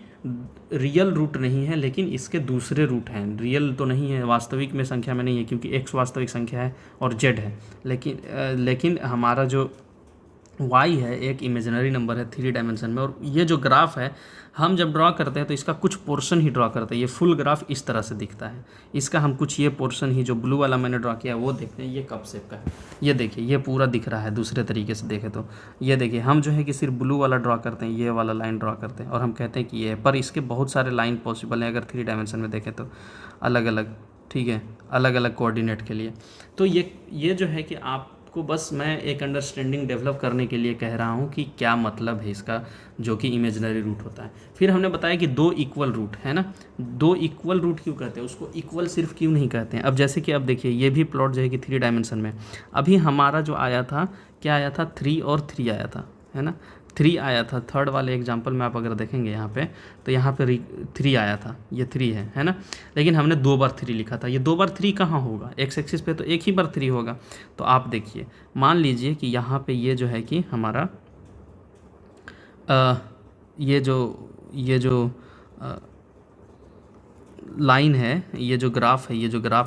रियल रूट नहीं है, लेकिन इसके दूसरे रूट हैं। रियल तो नहीं है, वास्तविक में संख्या में नहीं है, क्योंकि x वास्तविक संख्या है और z है, लेकिन हमारा जो y है एक इमेजिनरी नंबर है 3 डायमेंशन में। और ये जो ग्राफ है हम जब ड्रॉ करते हैं तो इसका कुछ पोर्शन ही ड्रॉ करते हैं। ये फुल ग्राफ इस तरह से दिखता है, इसका हम कुछ ये पोर्शन ही, जो ब्लू वाला मैंने ड्रॉ किया है वो देखते हैं। ये कप शेप का है, ये देखिए ये पूरा दिख रहा है। दूसरे तरीके से देखें तो ये देखिए, हम जो है कि सिर्फ ब्लू वाला ड्रॉ करते हैं, ये वाला लाइन ड्रॉ करते हैं और हम कहते हैं कि ये है, पर इसके बहुत सारे लाइन पॉसिबल हैं अगर 3 डायमेंशन में देखें तो, अलग अलग, ठीक है, अलग अलग कोऑर्डिनेट के लिए। तो ये जो है कि आपको बस मैं एक अंडरस्टैंडिंग डेवलप करने के लिए कह रहा हूँ कि क्या मतलब है इसका, जो कि इमेजिनरी रूट होता है। फिर हमने बताया कि 2 इक्वल रूट है ना, 2 इक्वल रूट क्यों कहते हैं, उसको इक्वल सिर्फ क्यों नहीं कहते हैं। अब जैसे कि अब देखिए ये भी प्लॉट जो है कि 3 डायमेंशन में, अभी हमारा जो आया था क्या आया था, 3 और 3 आया था, है ना। 3 आया था। थर्ड वाले एग्जांपल में आप अगर देखेंगे यहाँ पे, तो यहाँ पे 3 आया था, ये 3 है ना। लेकिन हमने 2 बार 3 लिखा था। ये 2 बार 3 कहाँ होगा, एक्स एक्सिस पे तो एक ही बार 3 होगा। तो आप देखिए, मान लीजिए कि यहाँ पे ये जो है कि हमारा ये जो लाइन है, ये जो ग्राफ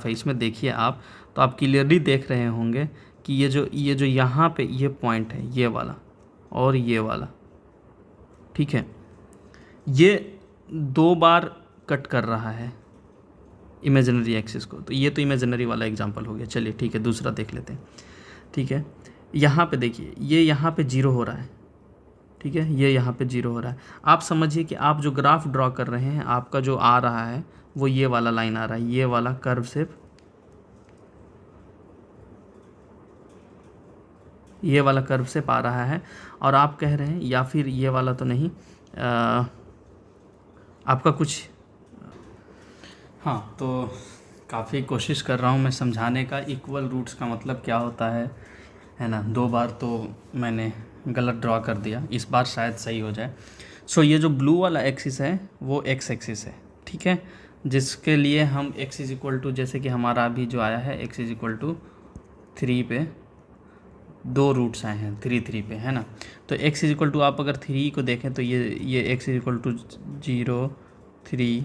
है, इसमें देखिए आप, तो आप क्लियरली देख रहे होंगे कि ये जो यहाँ पे ये पॉइंट है, ये वाला और ये वाला, ठीक है, ये 2 बार कट कर रहा है इमेजिनरी एक्सिस को। तो ये तो इमेजिनरी वाला एग्जांपल हो गया। चलिए ठीक है, दूसरा देख लेते हैं। ठीक है, यहाँ पे देखिए, ये यहाँ पे 0 हो रहा है, ठीक है, ये यहाँ पे 0 हो रहा है। आप समझिए कि आप जो ग्राफ ड्रॉ कर रहे हैं, आपका जो आ रहा है वो ये वाला लाइन आ रहा है, ये वाला कर्व शेप, ये वाला कर्व शेप आ रहा है। और आप कह रहे हैं, या फिर ये वाला तो नहीं, आपका कुछ, हाँ, तो काफ़ी कोशिश कर रहा हूँ मैं समझाने का। इक्वल रूट्स का मतलब क्या होता है ना। 2 बार तो मैंने गलत ड्रॉ कर दिया, इस बार शायद सही हो जाए। सो ये जो ब्लू वाला एक्सिस है वो एक्स एक्सिस है, ठीक है, जिसके लिए हम x इज इक्वल टू, जैसे कि हमारा अभी जो आया है x इज इक्वल टू 3 पे 2 रूट्स आए हैं, 3 पे, है ना। तो x इज इक्वल टू, आप अगर 3 को देखें तो ये x इज इक्वल टू 0, 3,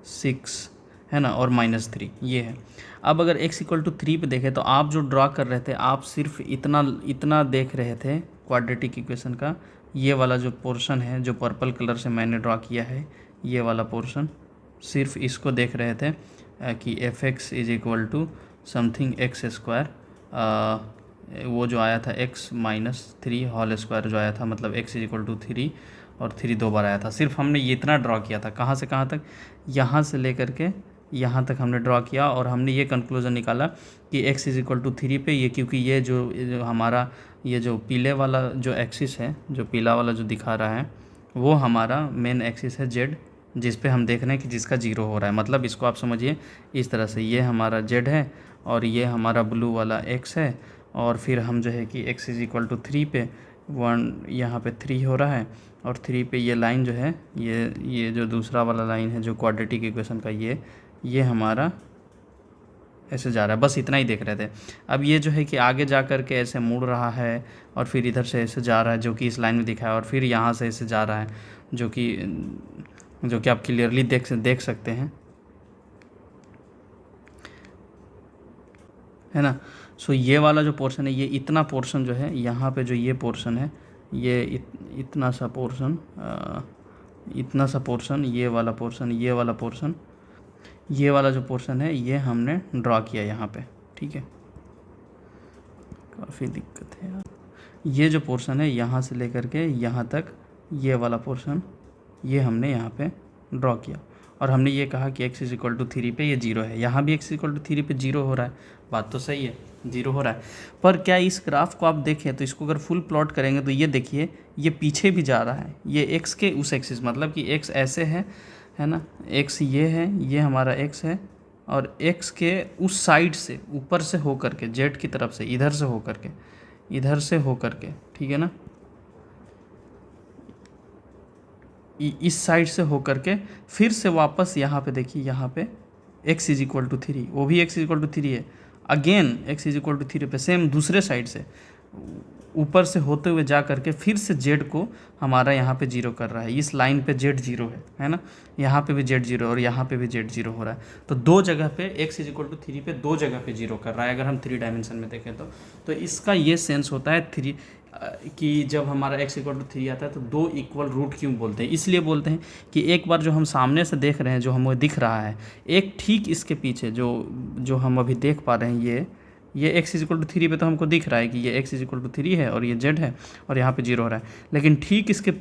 6 है ना, और -3 ये है। अब अगर x इक्वल टू 3 पे देखें तो आप जो ड्रॉ कर रहे थे, आप सिर्फ इतना देख रहे थे क्वाड्रेटिक इक्वेशन का। ये वाला जो पोर्शन है, जो पर्पल कलर से मैंने ड्रॉ किया है, ये वाला पोर्शन, सिर्फ इसको देख रहे थे कि fx is equal to something X square, वो जो आया था x -3 होल स्क्वायर जो आया था, मतलब x इज इक्वल टू 3 और 3 2 बार आया था। सिर्फ हमने ये इतना ड्रॉ किया था, कहाँ से कहाँ तक, यहाँ से लेकर के यहाँ तक हमने ड्रॉ किया। और हमने ये कंक्लूजन निकाला कि x इज इक्वल टू 3 पे, ये क्योंकि ये जो हमारा ये जो पीले वाला जो एक्सिस है, जो पीला वाला जो दिखा रहा है, वो हमारा मेन एक्सिस है z, जिस पे हम देख रहे हैं कि जिसका 0 हो रहा है। मतलब इसको आप समझिए इस तरह से, ये हमारा z है और ये हमारा ब्लू वाला x है। और फिर हम जो है कि x इज इक्वल टू 3 पे 1 यहाँ पे 3 हो रहा है, और 3 पे ये लाइन जो है, ये जो दूसरा वाला लाइन है जो क्वाड्रेटिक इक्वेशन का, ये हमारा ऐसे जा रहा है। बस इतना ही देख रहे थे। अब ये जो है कि आगे जा कर के ऐसे मुड़ रहा है और फिर इधर से ऐसे जा रहा है, जो कि इस लाइन में दिखा है, और फिर यहाँ से ऐसे जा रहा है, जो कि आप क्लियरली देख सकते हैं, है ना। सो ये वाला जो पोर्शन है, ये इतना पोर्शन जो है, यहाँ पे जो ये पोर्शन है, ये इतना सा पोर्शन, ये वाला पोर्शन, ये वाला जो पोर्शन है, ये हमने ड्रॉ किया यहाँ पे, ठीक है। काफ़ी दिक्कत है यार। ये जो पोर्शन है, यहाँ से लेकर के यहाँ तक, ये वाला पोर्शन, ये हमने यहाँ पे ड्रॉ किया। और हमने ये कहा कि x इज इक्वल टू 3 पे ये 0 है। यहाँ भी x इक्वल टू 3 पे 0 हो रहा है, बात तो सही है, 0 हो रहा है। पर क्या इस ग्राफ को आप देखें तो इसको अगर फुल प्लॉट करेंगे तो ये देखिए, ये पीछे भी जा रहा है, ये x के उस एक्सिस, मतलब कि x ऐसे है ना, x ये है, ये हमारा x है, और x के उस साइड से, ऊपर से हो करके, z की तरफ से, इधर से हो करके, ठीक है ना, इस साइड से हो करके फिर से वापस यहाँ पे देखिए, यहाँ पे x इज इक्वल टू 3, वो भी x इज इक्वल टू 3 है। Again x is equal to 3 पे सेम दूसरे साइड से ऊपर से होते हुए जा करके फिर से z को हमारा यहाँ पे 0 कर रहा है। इस लाइन पे z 0 है ना, यहाँ पे भी z 0 और यहाँ पे भी z 0 हो रहा है। तो 2 जगह पे x इज इक्वल टू 3 पे 2 जगह पे 0 कर रहा है, अगर हम 3 डायमेंशन में देखें तो इसका ये सेंस होता है 3 कि जब हमारा x इक्वल टू 3 आता है तो 2 इक्वल रूट क्यों बोलते हैं, इसलिए बोलते हैं कि एक बार जो हम सामने से देख रहे हैं, जो हमें दिख रहा है, एक ठीक इसके पीछे जो हम अभी देख पा रहे हैं, ये x इज इक्वल टू 3 पे तो हमको दिख रहा है कि ये x इज इक्वल टू 3 है और ये z है और यहाँ पे 0 हो रहा है। लेकिन ठीक इसके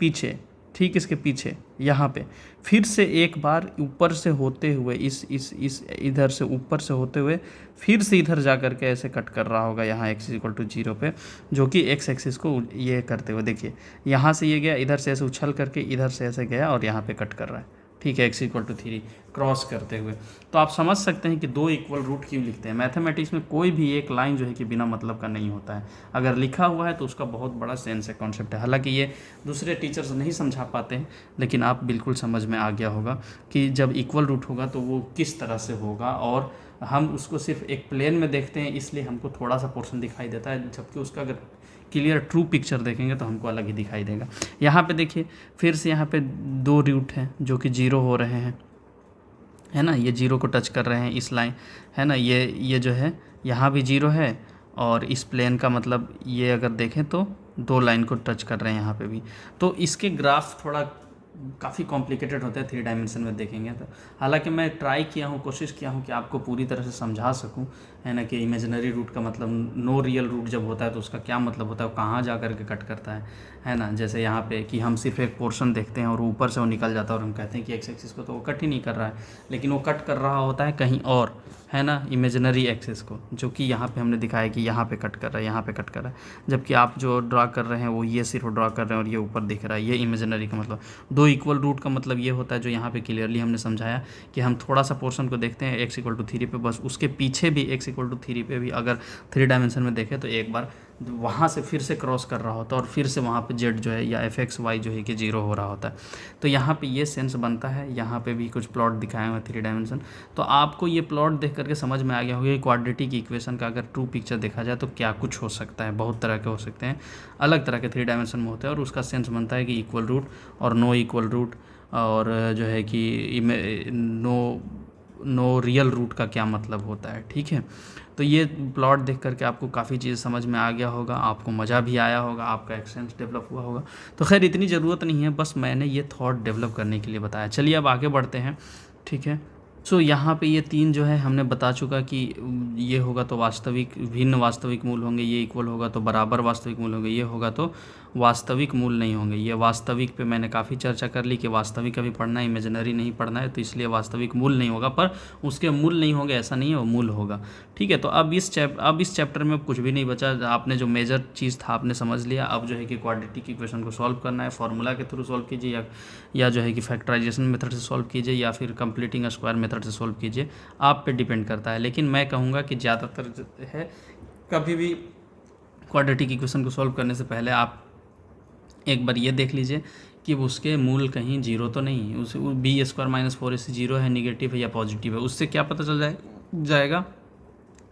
पीछे यहाँ पे फिर से एक बार ऊपर से होते हुए इस इधर से ऊपर से होते हुए फिर से इधर जा कर के ऐसे कट कर रहा होगा यहाँ x इज इक्वल टू 0 पे, जो कि x एक्सिस को ये करते हुए देखिए, यहाँ से ये गया, इधर से ऐसे उछल करके इधर से ऐसे गया और यहाँ पे कट कर रहा है, ठीक है, x=3 क्रॉस करते हुए। तो आप समझ सकते हैं कि दो इक्वल रूट क्यों लिखते हैं। मैथमेटिक्स में कोई भी एक लाइन जो है कि बिना मतलब का नहीं होता है, अगर लिखा हुआ है तो उसका बहुत बड़ा सेंस है, कॉन्सेप्ट है। हालांकि ये दूसरे टीचर्स नहीं समझा पाते हैं, लेकिन आप बिल्कुल समझ में आ गया होगा कि जब इक्वल रूट होगा तो वो किस तरह से होगा, और हम उसको सिर्फ एक प्लेन में देखते हैं इसलिए हमको थोड़ा सा पोर्शन दिखाई देता है, जबकि उसका अगर क्लियर ट्रू पिक्चर देखेंगे तो हमको अलग ही दिखाई देगा। यहाँ पे देखिए फिर से यहाँ पे दो रूट हैं जो कि जीरो हो रहे हैं, है ना, ये जीरो को टच कर रहे हैं इस लाइन, है ना, ये जो है यहाँ भी जीरो है, और इस प्लेन का मतलब ये अगर देखें तो दो लाइन को टच कर रहे हैं यहाँ पे भी। तो इसके ग्राफ थोड़ा काफ़ी कॉम्प्लिकेटेड होते हैं 3 डायमेंशन में देखेंगे तो। हालांकि मैं ट्राई किया हूँ, कोशिश किया हूँ कि आपको पूरी तरह से समझा सकूँ, है ना, कि इमेजिनरी रूट का मतलब नो रियल रूट जब होता है तो उसका क्या मतलब होता है, वो कहाँ जा कर के कट करता है ना। जैसे यहाँ पे कि हम सिर्फ एक पोर्शन देखते हैं और ऊपर से वो निकल जाता है और हम कहते हैं कि एक्स एक्सिस को तो वो कट ही नहीं कर रहा है, लेकिन वो कट कर रहा होता है कहीं और, है ना, इमेजिनरी एक्सिस को, जो कि यहाँ पे हमने दिखाया कि यहाँ पे कट कर रहा है, यहाँ पे कट कर रहा है, जबकि आप जो ड्रा कर रहे हैं वो ये सिर्फ ड्रा कर रहे हैं और ये ऊपर दिख रहा है, ये इमेजिनरी का मतलब। दो इक्वल रूट का मतलब ये होता है जो यहाँ पे क्लियरली हमने समझाया कि हम थोड़ा सा पोर्शन को देखते हैं x=3 पे, बस उसके पीछे भी x=3 पे भी अगर 3 डायमेंशन में देखें तो एक बार वहाँ से फिर से क्रॉस कर रहा होता है और फिर से वहाँ पे z जो है या fx/y जो है कि 0 हो रहा होता है। तो यहाँ पे ये सेंस बनता है। यहाँ पे भी कुछ प्लॉट दिखाए हुए 3 डायमेंशन, तो आपको ये प्लॉट देख करके समझ में आ गया होगा कि क्वाड्रेटिक इक्वेशन का अगर ट्रू पिक्चर देखा जाए तो क्या कुछ हो सकता है। बहुत तरह के हो सकते हैं, अलग तरह के 3 डायमेंशन में होते हैं, और उसका सेंस बनता है कि इक्वल रूट और नो इक्वल रूट, और जो है कि नो रियल रूट का क्या मतलब होता है। ठीक है, तो ये प्लॉट देख करके आपको काफ़ी चीज़ समझ में आ गया होगा, आपको मज़ा भी आया होगा, आपका एक्सेंस डेवलप हुआ होगा। तो खैर इतनी ज़रूरत नहीं है, बस मैंने ये थॉट डेवलप करने के लिए बताया। चलिए अब आगे बढ़ते हैं। ठीक है, सो यहाँ पे ये 3 जो है हमने बता चुका कि ये होगा तो वास्तविक भिन्न वास्तविक मूल होंगे, ये इक्वल होगा तो बराबर वास्तविक मूल होंगे, ये होगा तो वास्तविक मूल नहीं होंगे। ये वास्तविक पे मैंने काफ़ी चर्चा कर ली कि वास्तविक अभी पढ़ना है, इमेजिनरी नहीं पढ़ना है, तो इसलिए वास्तविक मूल नहीं होगा, पर उसके मूल नहीं होंगे ऐसा नहीं है, वो मूल होगा। ठीक है, तो अब इस चैप्टर में कुछ भी नहीं बचा। आपने जो मेजर चीज़ था आपने समझ लिया। अब जो है कि क्वाड्रेटिक इक्वेशन को सॉल्व करना है, फार्मूला के थ्रू सॉल्व कीजिए, या जो है कि फैक्टराइजेशन मेथड से सॉल्व कीजिए, या फिर कंप्लीटिंग स्क्वायर मेथड से सॉल्व कीजिए, आप पे डिपेंड करता है। लेकिन मैं कहूँगा कि ज़्यादातर है कभी भी क्वाड्रेटिक इक्वेशन को सॉल्व करने से पहले आप एक बार ये देख लीजिए कि उसके मूल कहीं जीरो तो नहीं, उस b² - 4ac जीरो है, निगेटिव है या पॉजिटिव है। उससे क्या पता चल जाएगा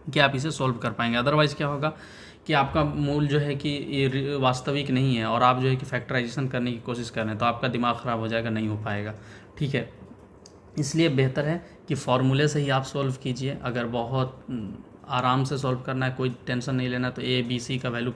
कि आप इसे सॉल्व कर पाएंगे। अदरवाइज़ क्या होगा कि आपका मूल जो है कि ये वास्तविक नहीं है और आप जो है कि फैक्टराइजेशन करने की कोशिश कर रहे हैं, तो आपका दिमाग ख़राब हो जाएगा, नहीं हो पाएगा। ठीक है, इसलिए बेहतर है कि फॉर्मूले से ही आप सॉल्व कीजिए। अगर बहुत आराम से सॉल्व करना है, कोई टेंशन नहीं लेना, तो a b c का वैल्यू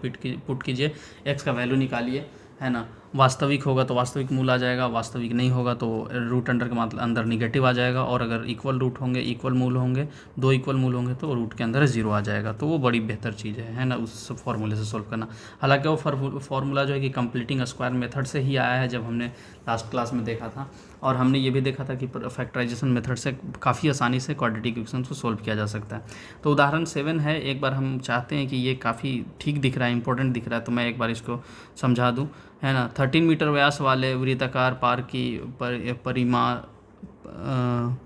पुट कीजिए, x का वैल्यू निकालिए, है ना। वास्तविक होगा तो वास्तविक मूल आ जाएगा, वास्तविक नहीं होगा तो रूट अंडर के मतलब अंदर निगेटिव आ जाएगा, और अगर इक्वल रूट होंगे, इक्वल मूल होंगे, दो इक्वल मूल होंगे तो रूट के अंदर 0 आ जाएगा। तो वो बड़ी बेहतर चीज़ है ना, उस फार्मूले से सॉल्व करना। हालांकि वो फार्मूला जो है कि कंप्लीटिंग स्क्वायर मेथड से ही आया है, जब हमने लास्ट क्लास में देखा था, और हमने ये भी देखा था कि फैक्टराइजेशन मेथड से काफ़ी आसानी से क्वाड्रेटिक इक्वेशन को सॉल्व किया जा सकता है। तो उदाहरण 7 है, एक बार हम चाहते हैं कि ये काफ़ी ठीक दिख रहा है, इंपॉर्टेंट दिख रहा है, तो मैं एक बार इसको समझा दूं, है ना। 13 मीटर व्यास वाले वृत्ताकार पार की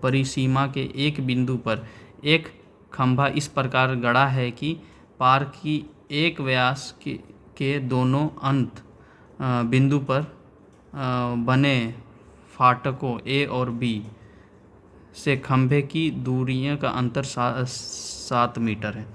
परिसीमा के एक बिंदु पर एक खंभा इस प्रकार गड़ा है कि पार की एक व्यास के दोनों अंत बिंदु पर बने फाटकों A और B से खंभे की दूरियों का अंतर 7 मीटर है।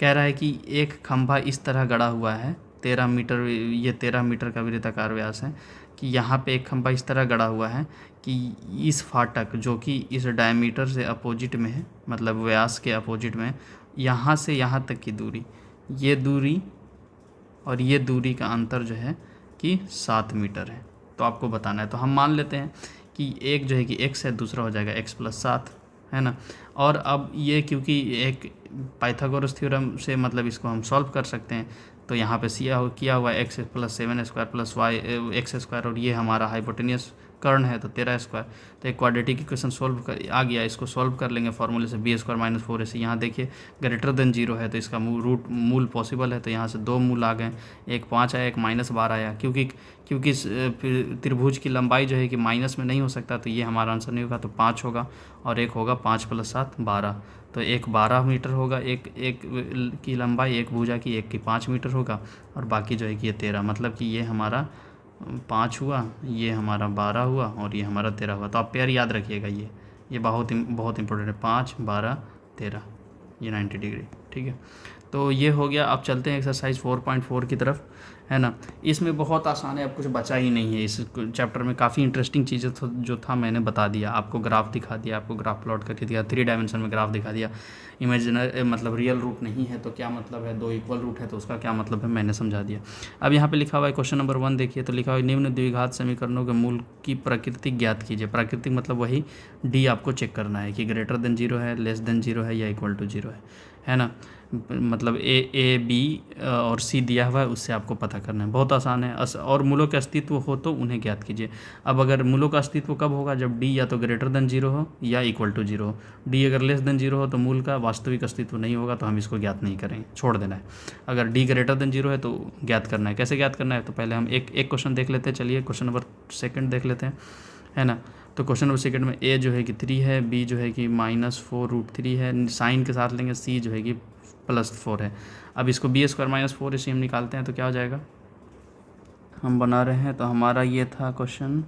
कह रहा है कि एक खंभा इस तरह गड़ा हुआ है, 13 मीटर, ये 13 मीटर का वृत्ताकार व्यास है, कि यहाँ पे एक खंभा इस तरह गड़ा हुआ है कि इस फाटक जो कि इस डायमीटर से अपोजिट में है, मतलब व्यास के अपोजिट में, यहाँ से यहाँ तक की दूरी, ये दूरी और ये दूरी का अंतर जो है कि 7 मीटर है। तो आपको बताना है, तो हम मान लेते हैं कि एक जो है कि x है, दूसरा हो जाएगा x + 7, है ना। और अब ये क्योंकि एक पाइथागोरस थ्योरम से मतलब इसको हम सॉल्व कर सकते हैं, तो यहाँ पे किया हुआ x + 7² + y x², और ये हमारा हाइपोटेनियस कर्ण है तो 13 स्क्वायर। तो एक क्वाड्रेटिक इक्वेशन सोल्व कर आ गया, इसको सोल्व कर लेंगे फॉर्मूले से, बी स्क्वायर माइनस 4ac। यहाँ देखिए ग्रेटर देन 0 है तो इसका मूल पॉसिबल है, तो यहाँ से 2 मूल आ गए, एक 5 आया, एक -12 आया। क्योंकि त्रिभुज की लंबाई जो है कि माइनस में नहीं हो सकता, तो ये हमारा आंसर नहीं होगा, तो 5 होगा और एक होगा 5 + 7 12। तो एक 12 मीटर होगा, एक की लंबाई, एक भुजा की, एक की 5 मीटर होगा और बाकी जो है कि ये 13। मतलब कि ये हमारा 5 हुआ, ये हमारा 12 हुआ और ये हमारा 13 हुआ। तो आप पेयर याद रखिएगा, ये बहुत इंपॉर्टेंट है, 5 12 13, ये 90 डिग्री। ठीक है, तो ये हो गया। अब चलते हैं एक्सरसाइज 4.4 की तरफ, है ना। इसमें बहुत आसान है, अब कुछ बचा ही नहीं है। इस चैप्टर में काफ़ी इंटरेस्टिंग चीज़ें जो था मैंने बता दिया आपको, ग्राफ दिखा दिया, आपको ग्राफ प्लॉट करके दिया, 3 डायमेंशन में ग्राफ दिखा दिया। इमेजिनरी मतलब रियल रूट नहीं है तो क्या मतलब है, 2 इक्वल रूट है तो उसका क्या मतलब है, मैंने समझा दिया। अब यहाँ पे लिखा हुआ है क्वेश्चन नंबर 1 देखिए, तो लिखा हुआ है निम्न द्विघात समीकरणों के मूल की प्रकृति ज्ञात कीजिए। प्राकृतिक मतलब वही डी आपको चेक करना है कि ग्रेटर देन 0 है, लेस देन 0 है या इक्वल टू 0 है ना। मतलब ए बी और सी दिया हुआ है, उससे आपको पता करना है, बहुत आसान है। और मूलों के अस्तित्व हो तो उन्हें ज्ञात कीजिए। अब अगर मूलों का अस्तित्व कब होगा, जब डी या तो ग्रेटर देन 0 हो या इक्वल टू 0 हो। डी अगर लेस देन 0 हो तो मूल का वास्तविक अस्तित्व नहीं होगा, तो हम इसको ज्ञात नहीं करेंगे, छोड़ देना है। अगर डी ग्रेटर देन 0 है तो ज्ञात करना है। कैसे ज्ञात करना है, तो पहले हम एक क्वेश्चन देख लेते हैं। चलिए क्वेश्चन नंबर 2 देख लेते हैं, है ना। तो क्वेश्चन नंबर 2 में ए जो है कि 3 है, बी जो है कि -4√3 है, साइन के साथ लेंगे, सी जो है कि +4 है। अब इसको बी स्क्वायर माइनस 4ac हम निकालते हैं तो क्या हो जाएगा, हम बना रहे हैं। तो हमारा ये था question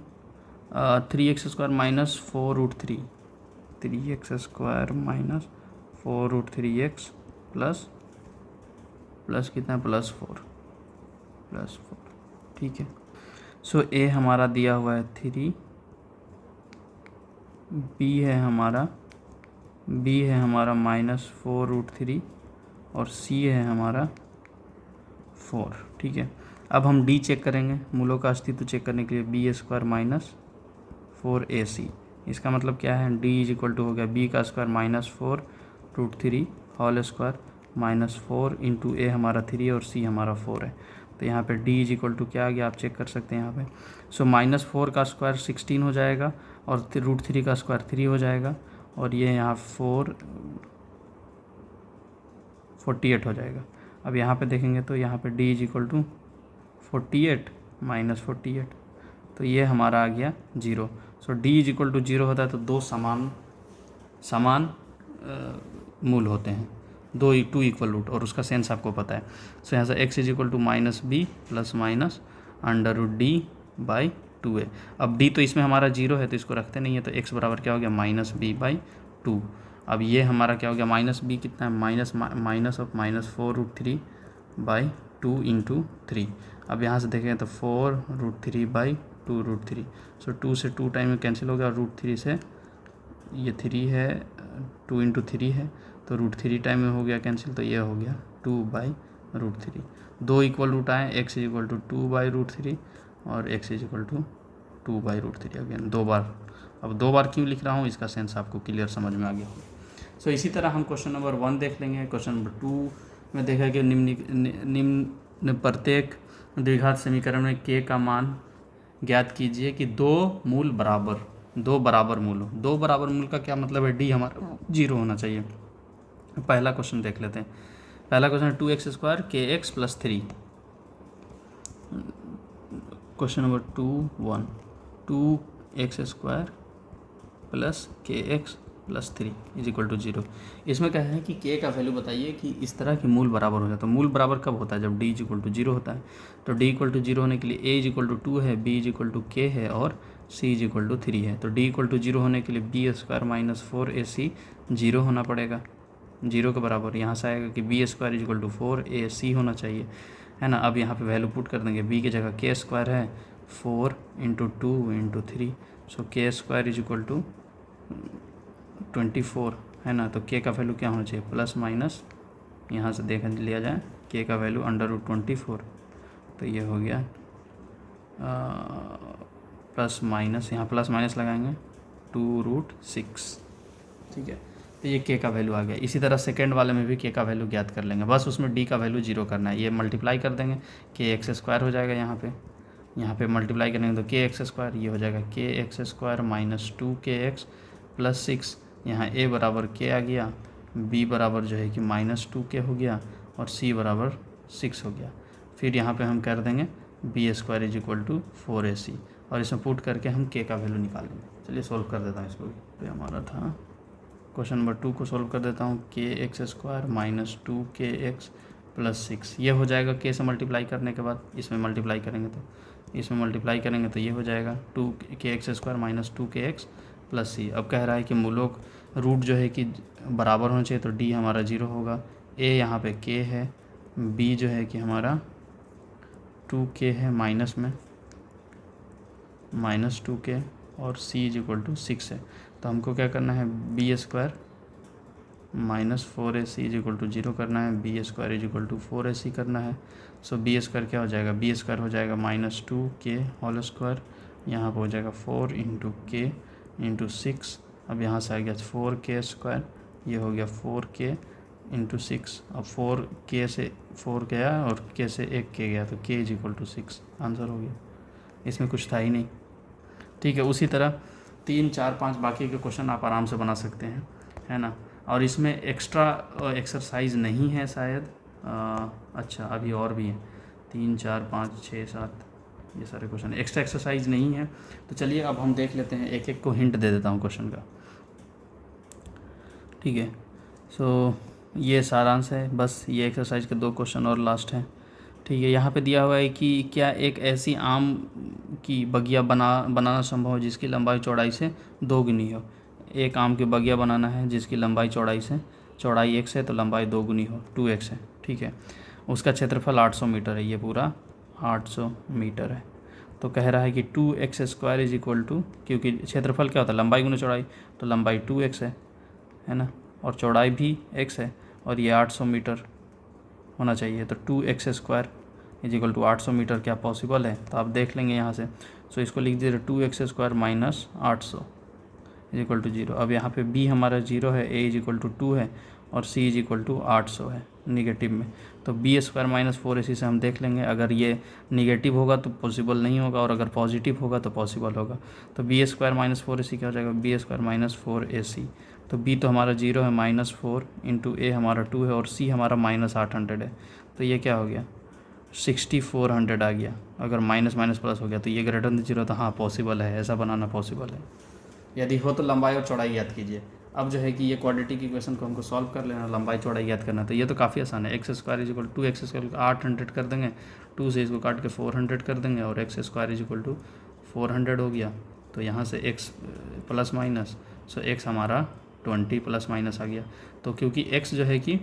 3x² minus 4√3, 3x² minus 4√3x plus कितना, +4, ठीक है। सो ए हमारा दिया हुआ है 3, बी है हमारा -4√3 और सी है हमारा 4। ठीक है, अब हम डी चेक करेंगे, मूलों का अस्तित्व चेक करने के लिए, बी स्क्वायर माइनस 4ac। इसका मतलब क्या है, डी इज इक्वल टू हो गया बी का स्क्वायर -4√3 होल स्क्वायर -4 इंटू ए हमारा 3 और सी हमारा 4 है। तो यहाँ पे डी इज इक्वल टू क्या आ गया, आप चेक कर सकते हैं यहाँ पे। सो -4 का स्क्वायर 16 हो जाएगा और √3 का स्क्वायर 3 हो जाएगा और ये यहाँ 48 हो जाएगा। अब यहाँ पे देखेंगे तो यहाँ पे d is equal to 48 minus 48, तो ये हमारा आ गया 0। So d is equal to 0 होता है तो 2 समान मूल होते हैं, 2 इक्वल रूट, और उसका सेंस आपको पता है। सो यहाँ से x is equal to -b plus minus √d/2a। अब d तो इसमें हमारा 0 है तो इसको रखते नहीं है, तो x बराबर क्या हो गया, -b/2। अब ये हमारा क्या हो गया, -b कितना है, माइनस ऑफ -4√3/2 इंटू 3। अब यहाँ से देखें तो 4√3/2√3। सो 2 से 2 टाइम में कैंसिल हो गया, √3 से ये 3 है, 2 इंटू 3 है तो √3 टाइम में हो गया कैंसिल, तो ये हो गया 2/√3। 2 इक्वल रूट आए, x इज इक्वल टू 2/√3 और x is equal to 2/√3। Again 2 बार। अब 2 बार क्यों लिख रहा हूँ, इसका सेंस आपको क्लियर समझ में आ गया होगा। सो इसी तरह हम क्वेश्चन नंबर 1 देख लेंगे। क्वेश्चन नंबर 2 में देखा कि निम्न प्रत्येक द्विघात समीकरण में k का मान ज्ञात कीजिए कि 2 बराबर मूल हो। 2 बराबर मूल का क्या मतलब है, d हमारा 0 होना चाहिए। पहला क्वेश्चन देख लेते हैं। पहला क्वेश्चन है 2x² kx + 3। Question number 2(1) 2x² + kx + 3 is equal to 0। इसमें क्या है कि k का वैल्यू बताइए कि इस तरह की मूल बराबर हो जाए। तो मूल बराबर कब होता है, जब d इज इक्वल टू 0 होता है। तो d इक्वल टू 0 होने के लिए a इज इक्वल टू 2 है, b is equal to k है और c इज इक्वल टू 3 है। तो d इक्वल टू 0 होने के लिए b² माइनस 4ac 0 होना पड़ेगा, 0 के बराबर। यहाँ से आएगा कि b² is equal to 4ac होना चाहिए, है ना। अब यहाँ पे वैल्यू पुट कर देंगे, b की जगह k² है, 4 into 2 into 3। So k² is equal to 24, है ना। तो k का वैल्यू क्या होना चाहिए, प्लस माइनस, यहाँ से देख लिया जाए k का वैल्यू √24, तो ये हो गया प्लस माइनस, यहाँ प्लस माइनस लगाएंगे 2√6, ठीक है। तो ये k का वैल्यू आ गया। इसी तरह सेकेंड वाले में भी k का वैल्यू ज्ञात कर लेंगे, बस उसमें d का वैल्यू 0 करना है। ये मल्टीप्लाई कर देंगे, kx² हो जाएगा यहाँ पे यहाँ पे मल्टीप्लाई करेंगे तो के एक्स स्क्वायर, ये हो जाएगा के x square minus 2kx plus 6। यहाँ a बराबर k आ गया, b बराबर जो है कि -2k हो गया और c बराबर 6 हो गया। फिर यहाँ पे हम कर देंगे B square is equal to 4ac और इसमें पुट करके हम k का वैल्यू निकालेंगे। चलिए सॉल्व कर देता हूँ इसको भी। तो हमारा था क्वेश्चन नंबर 2 को सॉल्व कर देता हूँ, के x square minus 2kx plus 6। ये हो जाएगा k से मल्टीप्लाई करने के बाद, इसमें मल्टीप्लाई करेंगे तो ये हो जाएगा 2kx square minus 2kx plus c। अब कह रहा है कि मूलों रूट जो है कि बराबर होना चाहिए, तो d हमारा 0 होगा, a यहाँ पे k है, b जो है कि हमारा 2k है माइनस में -2k और c इज इक्वल टू 6 है। तो हमको क्या करना है, B square minus 4ac is equal to 0 करना है, B square is equal to 4ac करना है। सो बी स्क्वायर क्या हो जाएगा, बी स्क्वायर हो जाएगा -2k होल स्क्वायर, यहाँ पर हो जाएगा 4 इंटू के इंटू 6। अब यहाँ से आ गया 4k स्क्वायर, ये हो गया 4k इंटू 6। अब 4k से 4 गया और k से 1k गया, तो k is equal to 6 answer हो गया। इसमें कुछ था ही नहीं। ठीक है, उसी तरह 3, 4, 5 बाकी के क्वेश्चन आप आराम से बना सकते हैं, है ना। और इसमें एक्स्ट्रा एक्सरसाइज नहीं है शायद, अच्छा अभी और भी हैं 3, 4, 5, 6, 7 ये सारे क्वेश्चन, एक्स्ट्रा एक्सरसाइज नहीं है। तो चलिए अब हम देख लेते हैं, एक एक को हिंट दे देता हूँ क्वेश्चन का। ठीक है, सो ये सारांश है, बस ये एक्सरसाइज के 2 क्वेश्चन और लास्ट हैं। ठीक है, यहाँ पे दिया हुआ है कि क्या एक ऐसी आम की बगिया बनाना संभव हो जिसकी लंबाई चौड़ाई से 2 गुनी हो। एक आम की बगिया बनाना है जिसकी लंबाई चौड़ाई x है तो लंबाई 2 गुनी हो, 2x है। ठीक है, उसका क्षेत्रफल 800 मीटर है, ये पूरा 800 मीटर है। तो कह रहा है कि 2x square is equal to, क्योंकि क्षेत्रफल क्या होता है, लंबाई गुना चौड़ाई, तो लंबाई 2x है ना, और चौड़ाई भी x है और ये 800 मीटर होना चाहिए। तो 2x square is equal to 800 metre क्या पॉसिबल है, तो आप देख लेंगे यहाँ से। सो इसको लिख दीजिए 2x square minus 800 is equal to 0। अब यहाँ पे b हमारा 0 है, a इज इक्वल टू 2 है और c इज इक्वल टू 800 है निगेटिव में। तो बी स्क्वायर माइनस 4ac से हम देख लेंगे, अगर ये निगेटिव होगा तो पॉसिबल नहीं होगा और अगर पॉजिटिव होगा तो पॉसिबल होगा। तो बी स्क्वायर माइनस 4ac क्या हो जाएगा, बी स्क्वायर माइनस 4ac। तो b तो हमारा 0 है, -4 इंटू a हमारा 2 है और c हमारा -800 है। तो ये क्या हो गया, 6400 आ गया। अगर माइनस माइनस प्लस हो गया तो ये ग्रेटर देन 0, तो हाँ पॉसिबल है, ऐसा बनाना पॉसिबल है। यदि हो तो लंबाई और चौड़ाई याद कीजिए। अब जो है कि ये क्वाड्रेटिक इक्वेशन को हमको सॉल्व कर लेना, लंबाई चौड़ाई याद करना। तो ये तो काफ़ी आसान है, X square is equal to 2x square 800 कर देंगे, 2 से इसको काट के 400 कर देंगे और X square is equal to 400 हो गया। तो यहाँ से x plus minus, so x हमारा 20 प्लस माइनस आ गया। तो क्योंकि x जो है कि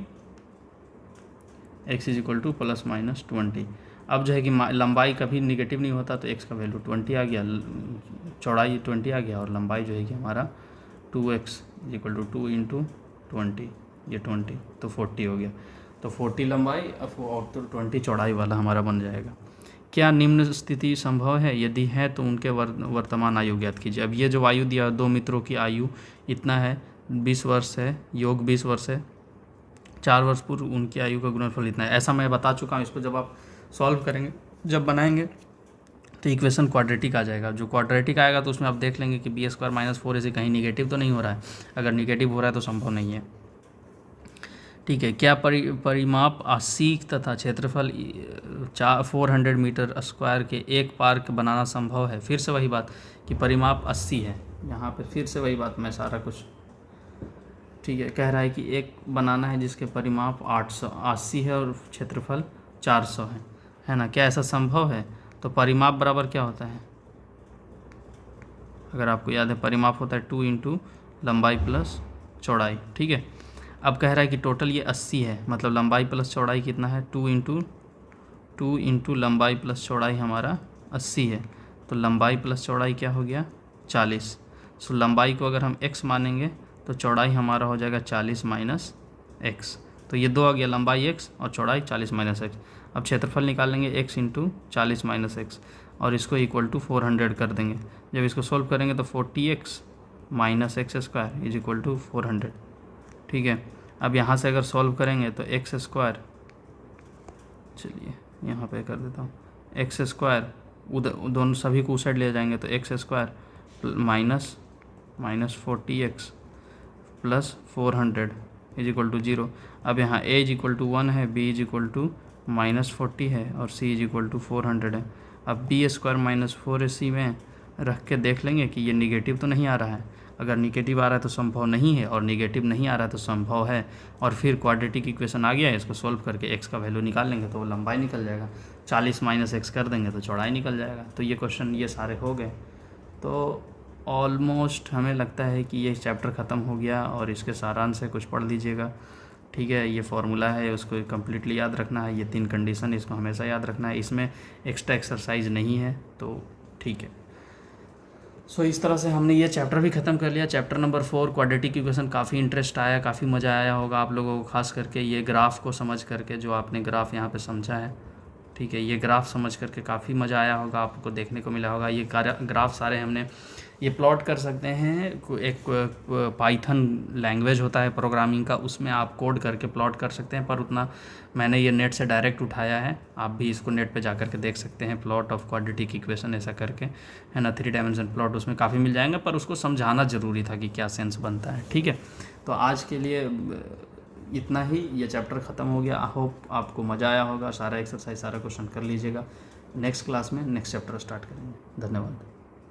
x is equal two plus minus 20। अब जो है कि लंबाई कभी निगेटिव नहीं होता, तो x का वैल्यू 20 आ गया, चौड़ाई 20 आ गया और लंबाई जो है कि हमारा 2x is equal to 2 into 20, ये 20 तो 40 हो गया। तो 40 लंबाई और तो 20 चौड़ाई वाला हमारा बन जाएगा। क्या निम्न स्थिति संभव है, यदि है तो उनके वर्तमान आयु ज्ञात कीजिए। अब ये जो आयु दिया, 2 मित्रों की आयु इतना है, 20 वर्ष है, योग 20 वर्ष है, 4 वर्ष पूर्व उनकी आयु का गुणनफल इतना है। ऐसा मैं बता चुका हूँ, इसको जब आप सॉल्व करेंगे, जब बनाएंगे तो इक्वेशन क्वाड्रेटिक आ जाएगा। जो क्वाड्रेटिक आएगा तो उसमें आप देख लेंगे कि बी स्क्वायर माइनस 4ac कहीं निगेटिव तो नहीं हो रहा है, अगर निगेटिव हो रहा है तो संभव नहीं है। ठीक है, क्या परिमाप 80 तथा क्षेत्रफल 400 मीटर स्क्वायर के एक पार्क बनाना संभव है। फिर से वही बात कि परिमाप 80 है, यहाँ पे फिर से वही बात, मैं सारा कुछ ठीक है, कह रहा है कि एक बनाना है जिसके परिमाप 880 है और क्षेत्रफल 400 है ना। क्या ऐसा संभव है, तो परिमाप बराबर क्या होता है, अगर आपको याद है, परिमाप होता है 2 इंटू लंबाई प्लस चौड़ाई। ठीक है, अब कह रहा है कि टोटल ये 80 है, मतलब लंबाई प्लस चौड़ाई कितना है, 2 इंटू लंबाई प्लस चौड़ाई हमारा 80 है, तो लंबाई प्लस चौड़ाई क्या हो गया 40। सो लंबाई को अगर हम x मानेंगे तो चौड़ाई हमारा हो जाएगा 40 माइनस एक्स, तो ये 2 आ गया, लंबाई x और चौड़ाई 40 माइनस एक्स। अब क्षेत्रफल निकाल लेंगे x इंटू 40 माइनस एक्स और इसको इक्वल टू 400 कर देंगे। जब इसको सोल्व करेंगे तो 40x minus X square is equal to 400। ठीक है, अब यहाँ से अगर सॉल्व करेंगे तो एक्स स्क्वायर, चलिए यहाँ पे कर देता हूँ, एक्स स्क्वायर उधर दोनों सभी को उस साइड ले जाएंगे तो X square minus minus 40x plus 400 is equal to 0। अब यहाँ a इज इक्वल टू 1 है, b इज इक्वल टू -40 है और c इज इक्वल टू 400 है। अब b स्क्वायर माइनस 4ac में रख के देख लेंगे कि ये निगेटिव तो नहीं आ रहा है। अगर निगेटिव आ रहा है तो संभव नहीं है, और निगेटिव नहीं आ रहा है तो संभव है। और फिर क्वाड्रेटिक इक्वेशन आ गया है, इसको सोल्व करके x का वैल्यू निकाल लेंगे तो वो लंबाई निकल जाएगा। 40 माइनस x कर देंगे तो चौड़ाई निकल जाएगा। तो ये क्वेश्चन ये सारे हो गए। तो ऑलमोस्ट हमें लगता है कि ये चैप्टर ख़त्म हो गया, और इसके सारांश से कुछ पढ़ लीजिएगा। ठीक है, ये फार्मूला है, उसको कम्प्लीटली याद रखना है। ये 3 कंडीशन इसको हमेशा याद रखना है। इसमें एक्स्ट्रा एक्सरसाइज नहीं है, तो ठीक है। सो इस तरह से हमने ये चैप्टर भी ख़त्म कर लिया। चैप्टर नंबर 4 क्वाड्रेटिक इक्वेशन काफ़ी इंटरेस्ट आया, काफ़ी मज़ा आया होगा आप लोगों को, खास करके ये ग्राफ को समझ करके, जो आपने ग्राफ यहाँ पे समझा है। ठीक है, ये ग्राफ समझ करके काफ़ी मज़ा आया होगा, आपको देखने को मिला होगा। ये ग्राफ सारे हमने ये प्लॉट कर सकते हैं। एक पाइथन लैंग्वेज होता है प्रोग्रामिंग का, उसमें आप कोड करके प्लॉट कर सकते हैं, पर उतना मैंने ये नेट से डायरेक्ट उठाया है। आप भी इसको नेट पे जा कर के देख सकते हैं, प्लॉट ऑफ क्वाड्रेटिक इक्वेशन ऐसा करके, है ना। 3 डायमेंशन प्लॉट उसमें काफ़ी मिल जाएंगे, पर उसको समझाना ज़रूरी था कि क्या सेंस बनता है। ठीक है, तो आज के लिए इतना ही। ये चैप्टर ख़त्म हो गया। आई होप आपको मज़ा आया होगा। सारा एक्सरसाइज, सारा क्वेश्चन कर लीजिएगा। नेक्स्ट क्लास में नेक्स्ट चैप्टर स्टार्ट करेंगे। धन्यवाद।